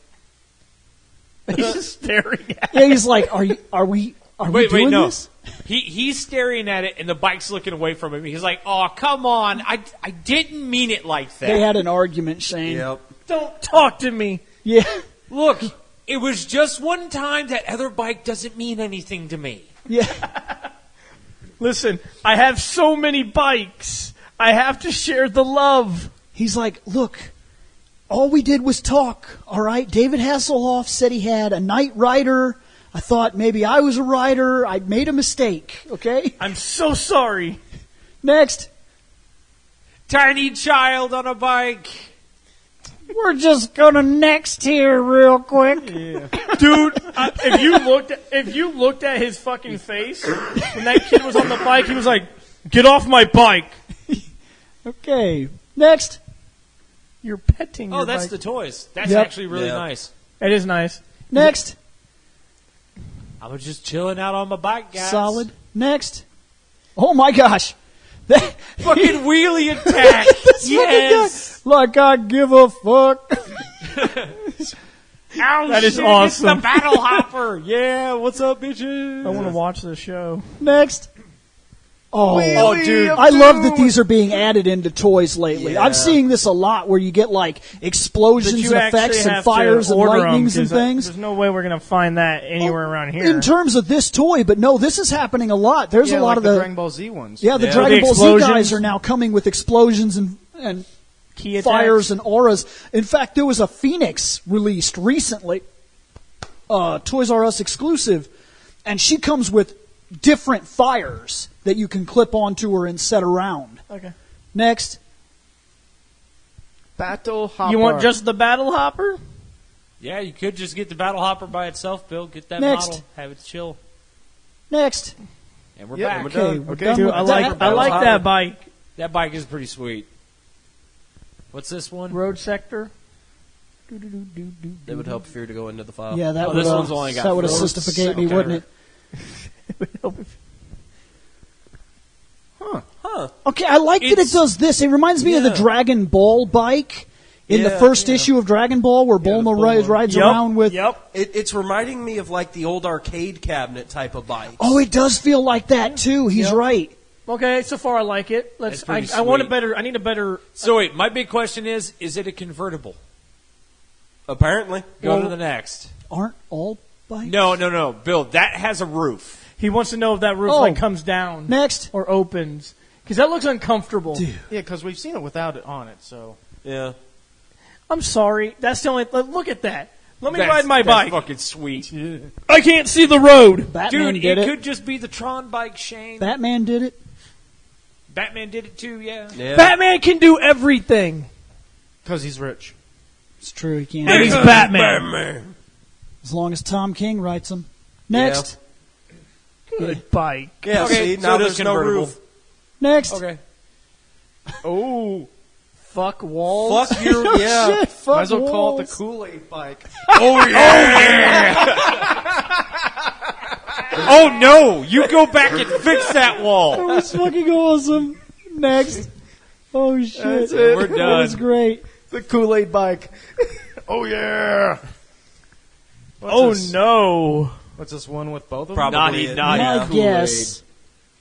He's just staring at Yeah, he's like, are we doing no. this? He's staring at it, and the bike's looking away from him. He's like, "Oh, come on! I didn't mean it like that. They had an argument, Shane. Yep. Don't talk to me. Yeah. Look, it was just one time. That other bike doesn't mean anything to me." Yeah. Listen, I have so many bikes. I have to share the love. He's like, look, all we did was talk, all right? David Hasselhoff said he had a Knight Rider. I thought maybe I was a rider. I made a mistake, okay? I'm so sorry. Next. Tiny child on a bike. We're just going to next here real quick. Dude, if you looked at his fucking face when that kid was on the bike, he was like, "Get off my bike." Okay. Next. You're petting your Oh, that's bike. the toys. That's Yep. actually really Yeah. nice. It is nice. Next. I was just chilling out on my bike, guys. Solid. Next. Oh my gosh. That, Fucking wheelie attack. this Yes. fucking guy, like I give a fuck. Ow, That is shit, awesome. It's the Battle Hopper. Yeah, what's up, bitches? I want to watch this show. Next. Oh, dude. I love that these are being added into toys lately. Yeah. I'm seeing this a lot where you get like explosions But you and effects actually and have fires to and order 'em, lightnings and 'cause things. There's no way we're going to find that anywhere around here. In terms of this toy, but no, this is happening a lot. There's Yeah, a lot like of the the Dragon Ball Z ones. yeah, the Yeah. Dragon The Ball Z explosions. guys are now coming with explosions and Key attacks. fires and auras. In fact, there was a Phoenix released recently, Toys R Us exclusive, and she comes with different fires that you can clip onto her and set around. Okay. Next. Battle Hopper. You want just the Battle Hopper? Yeah, you could just get the Battle Hopper by itself, Bill. Get that Next. model. Have it chill. Next. And we're Yep, back. we're Okay, done. we're Okay. done Dude, with I that. like that bike. That bike is pretty sweet. What's this one? Road Sector. It would help if you were to go into the file. Yeah, that Oh, would this one's only got that would road assistificate me, sector. wouldn't it? Okay, I like that it It's- does this. It reminds me of the Yeah. Dragon Ball bike in the Yeah, first yeah. issue of Dragon Ball, where Bulma Bulma. rides around with. Yep. It's reminding me of like the old arcade cabinet type of bike. Oh, it does feel like that too. He's right. Okay, so far I like it. Let's. That's pretty I want a sweet. better. I need a better. So wait, my big question is it a convertible? Apparently. Go Well- to the next. Aren't all bikes? No, Bill. That has a roof. He wants to know if that roof Oh. like comes down Next. or opens because that looks uncomfortable. Dude. Yeah, because we've seen it without it on it. So Yeah. I'm sorry. That's the only. Look at that. Let me That's- ride my that's bike. fucking sweet. I can't see the road. Batman Dude, did it it. could just be the Tron bike, Shane. Batman did it. Batman did it too, yeah. Yeah. Batman can do everything, because he's rich. It's true. He can't. and he's Batman. As long as Tom King writes them. Next. Good bike. Yeah, Okay, see, so now it is there's no convertible. roof. Next. Okay. Oh, fuck walls. Fuck you, yeah. Shit, fuck Might as well call it walls. the Kool-Aid bike. Oh no! You go back and fix that wall. That was fucking awesome. Next. Oh shit. That's it. We're That done. was great. The Kool-Aid bike. Oh yeah. Oh no. What's this one with both of them? Probably Naughty, it. naughty. My Kool-Aid. guess.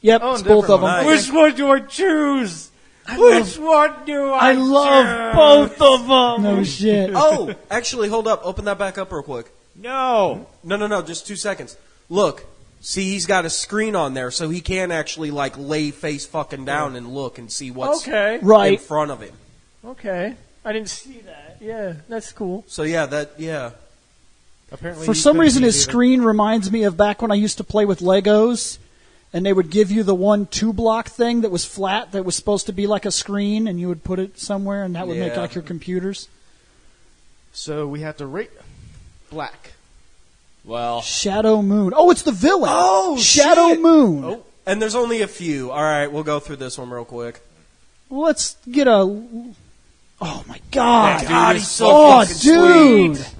Yep, Oh, it's both of different them. one. Nice. Which one do I choose? Which one do I love both of them. No shit. Oh, actually, hold up. Open that back up real quick. No. No. Just 2 seconds. Look. See, he's got a screen on there, so he can actually, like, lay face fucking down and look and see what's in Right. front of him. Okay. I didn't see that. Yeah, that's cool. So, yeah. Apparently, For he some couldn't reason, see his it either. screen reminds me of back when I used to play with Legos, and they would give you the 1 2-block thing that was flat that was supposed to be like a screen, and you would put it somewhere, and that would make Yeah. like your computers. So we have to rate Black. Well, Shadow Moon. Oh, it's the villain. Oh, Shadow shit. Moon. Oh, and there's only a few. All right, we'll go through this one real quick. Let's get a. Oh my God! God, he's so Oh, fucking dude, sweet.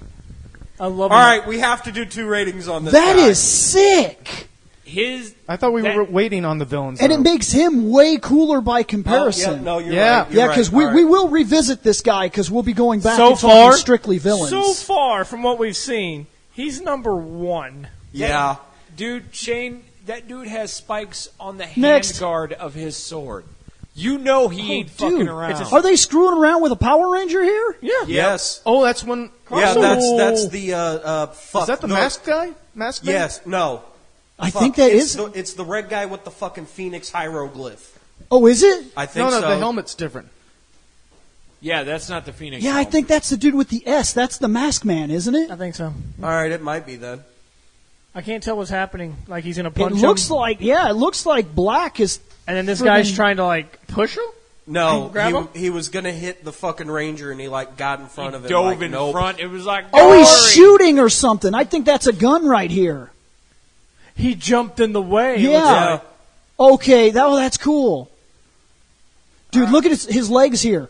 I love All right, we have to do 2 ratings on this that guy. is sick, his I thought we That- were waiting on the villains. and though. it makes him way cooler by Oh, comparison. yeah, no, you're Yeah. right. You're Yeah, right. because All right. we will revisit this guy because we'll be going back So and talking far, strictly villains. So far from what we've seen, he's number 1. Yeah. dude, Shane, that dude has spikes on the Next. handguard of his sword. You know he ain't dude, fucking around. Are they screwing around with a Power Ranger here? Yeah. Yes. Oh, that's when. Yeah, Oh. that's the fuck. Is that the no, masked guy? Masked man? Yes. No. I Fuck. think that is. It's the red guy with the fucking Phoenix hieroglyph. Oh, is it? I think No, so. the helmet's different. Yeah, that's not the Phoenix. Yeah, I helmet. think that's the dude with the S. That's the Mask Man, isn't it? I think so. All right, it might be then. I can't tell what's happening. Like he's gonna It punch looks him, like it looks like Black is. and then this guy's friggin- trying to like push him. No, Grab him? he was gonna hit the fucking ranger, and he like got in front of him. dove like, in nope. front. It was like, Oh, he's "Glory." shooting or something. I think that's a gun right here. He jumped in the way. Yeah. Yeah. Okay, that's cool. Dude, look at his legs here.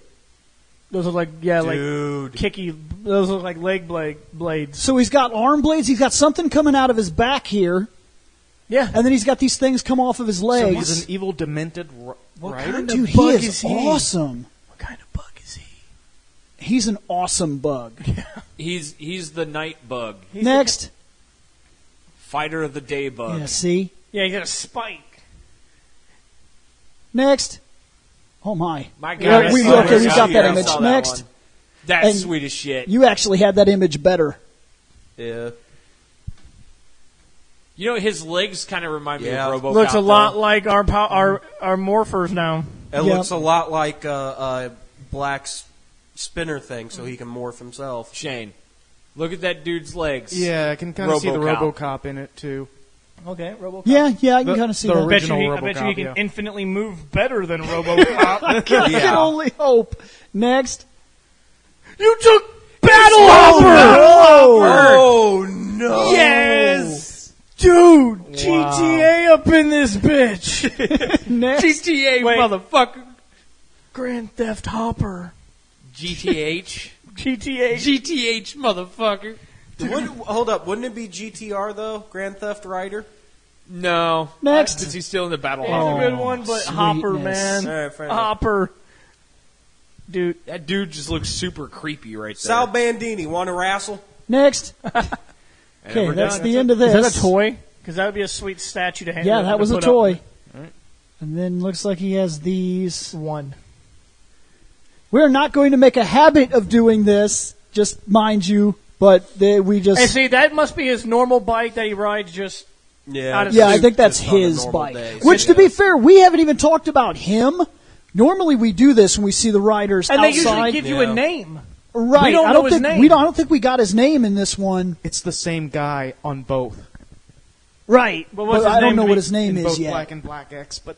Those are like Dude. kicky. Those look like leg blades. So he's got arm blades. He's got something coming out of his back here, Yeah. and then he's got these things come off of his So legs. he's an evil, demented rider? kind Dude, of he bug is is he? awesome. What kind of bug is he? He's an awesome bug. He's the night bug, Next. fighter of the day bug. Yeah, see? Yeah, he got a spike. Next. Oh, my. My Yeah, God, we I got saw that I image. saw that Next. one. That's And sweet as shit. You actually had that image better. Yeah. You know, his legs kind of remind me Yeah. of RoboCop. Looks a lot though. like our morphers now. It Yeah. looks a lot like Black's spinner thing, so he can morph himself. Shane, look at that dude's legs. Yeah, I can kind of see the RoboCop. RoboCop in it too. Okay, RoboCop. Yeah, I can The- kind of see the that. I bet you, Original I bet you he RoboCop, can yeah. infinitely move better than RoboCop. I can Yeah. only hope. Next. You took Battle Hopper! Oh no! Yes! Dude, GTA up in this bitch. Next. GTA, Wait. motherfucker. Grand Theft Hopper. GTH. GTA. GTH, motherfucker. Hold up, wouldn't it be GTR though? Grand Theft Rider. No. Next. Since he's still in the battle. It's Hopper. a good one, but Hopper, sweetness. man. All right, fair enough. Hopper. Dude, That dude just looks super creepy right there. Sal Bandini, want to wrestle? Next. And Okay, we're that's done. the end of is this. that a toy? Because that would be a sweet statue to hang. Yeah, to that was a put toy. up. And then looks like he has these. One. We're not going to make a habit of doing this, just mind you, but we just. Hey, see, that must be his normal bike that he rides just... Yeah, Out of Yeah, I suit think that's just on a his normal bike. day. Which, to be fair, we haven't even talked about him. Normally, we do this when we see the riders And they outside. usually give you Yeah. a name. right? we don't I know don't his think name. I don't think we got his name in this one. It's the same guy on both. Right, But what's but his I don't name know to what be- his name in is both yet. Black and Black X, but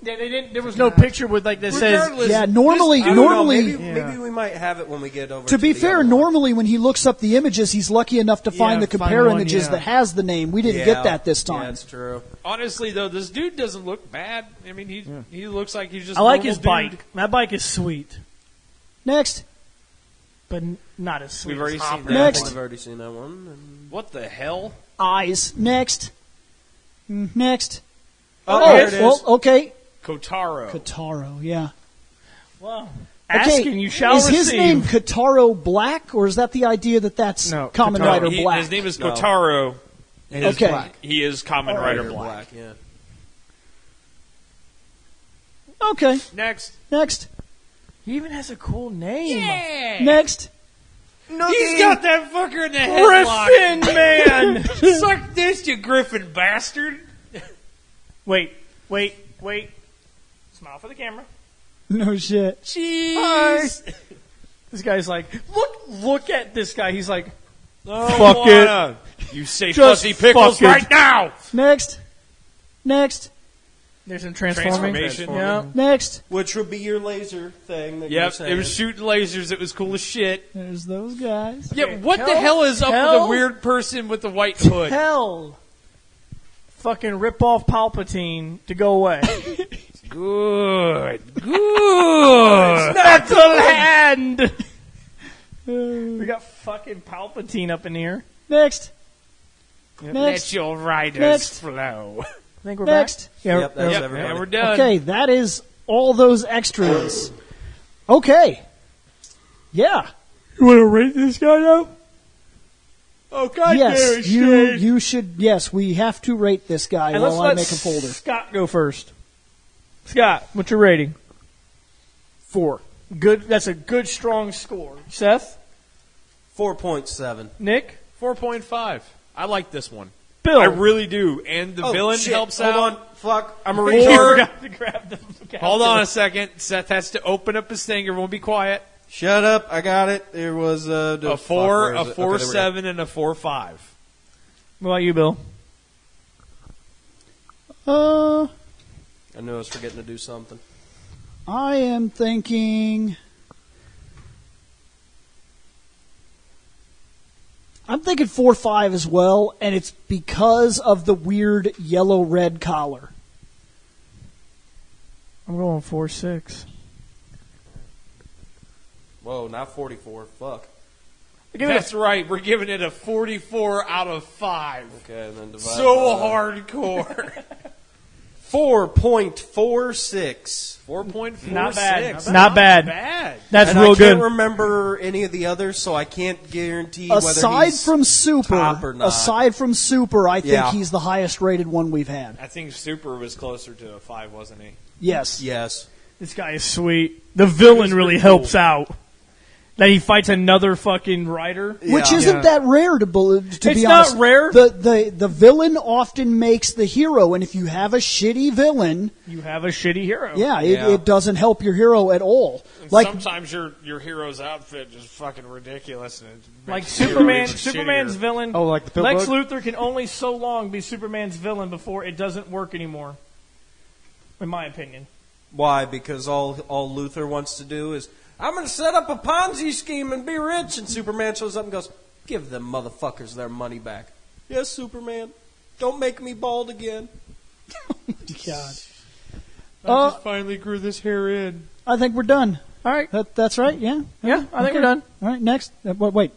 Yeah, they didn't. There was no picture with like that says. Regardless, Yeah, normally, I don't know, normally. maybe we might have it when we get over. To be the fair, other one. normally when he looks up the images, he's lucky enough to find the find compare one, images yeah. that has the name. We didn't get that this Yeah, time. that's true. Honestly, though, this dude doesn't look bad. I mean, he looks like he's just. I like normal his dude. bike. That bike is sweet, Next, but not as sweet. We've already as seen Hopper. that. Next. I've already seen that one. And- What the hell? eyes. Next, next. Oh, there it is. well, okay. Kotaro. Kataro, yeah. Wow. Okay, Asking you shall is receive. his name Kataro Black, or is that the idea that that's No, Kamen Kataro. Rider He- Black? His name is No. Kotaro. And Okay. He is Kamen Rider Black. Yeah. Okay. Next. Next. He even has a cool name. Yeah. Next. He's got that fucker in the headlock. Griffin Man. Suck this, you Griffin bastard. Wait. Smile for the camera. No shit. Jeez. This guy's like, look at this guy. He's like, Oh, fuck Lana. You say Just fuzzy pickles fuck it. right now. Next. there's some transforming. Transformation. Yeah. Next. Which would be your laser thing that you're Yep, saying. it was shooting lasers. It was cool as shit. There's those guys. Yeah, what the hell is up with the weird person with the white hood? Hell. Fucking rip off Palpatine to go away. Good. Metal hand. We got fucking Palpatine up in here. Next. Let your riders Next. flow. I think we're Next. back. Yeah, Yep, that's Yep, everybody. and we're done. Okay, that is all those extras. Okay. Yeah. You want to rate this guy now? Oh, God Yes, you should. Yes, we have to rate this guy And let's while I let make a folder. Scott go first. Scott, what's your rating? 4. Good. That's a good, strong score. Seth? 4.7. Nick? 4.5. I like this one. Bill? I really do. And the Oh, villain shit. helps Hold out. on. Fuck. I'm a Or retard. got to grab the Hold on a second. Seth has to open up his thing. Everyone be quiet. Shut up. I got it. There was A fuck, 4, where a is it? Okay, there we go. 4.7, and a 4.5. What about you, Bill? I knew I was forgetting to do something. I am thinking. I'm thinking 4-5 as well, and it's because of the weird yellow-red collar. I'm going 4.6. Whoa, not 44. Fuck. That's right. We're giving it a 44 out of 5. Okay, and then divide So by hardcore. 4.46. 4.46. Not bad. Not Not bad. bad. That's And real I good. can't remember any of the others, so I can't guarantee whether Aside he's from Super, top or not. I think Yeah. he's the highest rated one we've had. I think Super was closer to a 5, wasn't he? Yes. Yes. This guy is sweet. The villain really helps out. That he fights another fucking rider. Which Yeah. isn't that rare to be It's honest. not rare. The villain often makes the hero, and if you have a shitty villain, You have a shitty hero. yeah, Yeah. it doesn't help your hero at all. And Like sometimes your hero's outfit is fucking ridiculous. And it Like makes the hero Superman, even Superman's shittier. villain. Oh, like the Phil Lex book? Luthor can only so long be Superman's villain before it doesn't work anymore. In my opinion. Why? Because all Luthor wants to do is, I'm going to set up a Ponzi scheme and be rich. And Superman shows up and goes, give them motherfuckers their money back. Yes, Superman. Don't make me bald again. God. I just finally grew this hair in. I think we're done. All right. That's right. Yeah. Yeah, I think Okay. we're done. All right. Next. Wait.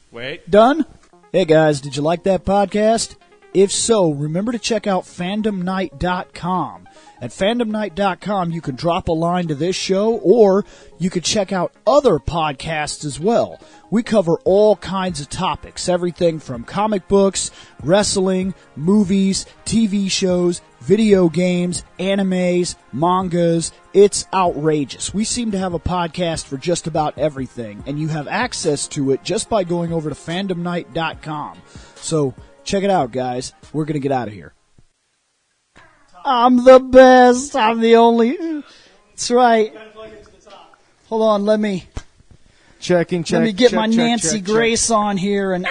Wait. Done? Hey guys, did you like that podcast? If so, remember to check out fandomnight.com. At fandomnight.com, you can drop a line to this show, or you could check out other podcasts as well. We cover all kinds of topics, everything from comic books, wrestling, movies, TV shows, video games, animes, mangas. It's outrageous. We seem to have a podcast for just about everything, and you have access to it just by going over to fandomnight.com. So check it out, guys. We're going to get out of here. I'm the best. I'm the only. That's right. Hold on. Let me Check. get check, my check, Nancy check, Grace on here and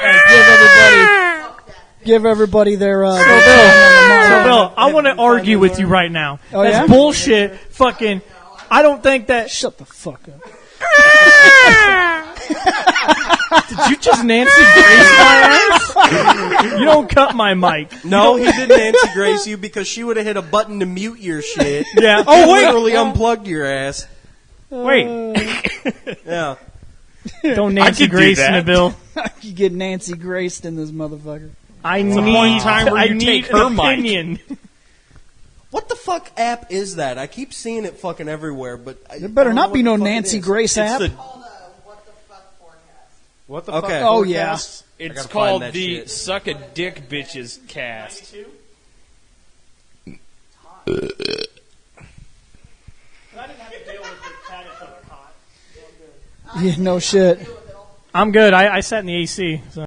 give everybody their. So, Bill, I want to argue with you right now. Oh, That's yeah? bullshit. Fucking, I don't think that. Shut the fuck up. Did you just Nancy Grace my ass? You don't cut my mic. No, he didn't Nancy Grace you because she would have hit a button to mute your shit. Yeah. Oh, wait. Literally unplugged your ass. Wait. Yeah. Don't Nancy could do Grace that. me, Bill. You get Nancy Graced in this motherfucker. I point in need time where I you need take an her mic. opinion. What the fuck app is that? I keep seeing it fucking everywhere, but There better I don't not know be what no the fuck it Nancy is. Grace It's app. the What the Okay. fuck? Oh, yeah. forecast? It's gotta called find that the shit. Suck a Dick Bitches cast. I didn't have to deal with the Caterpillar hot. Yeah, no shit. I'm good. I sat in the AC. So.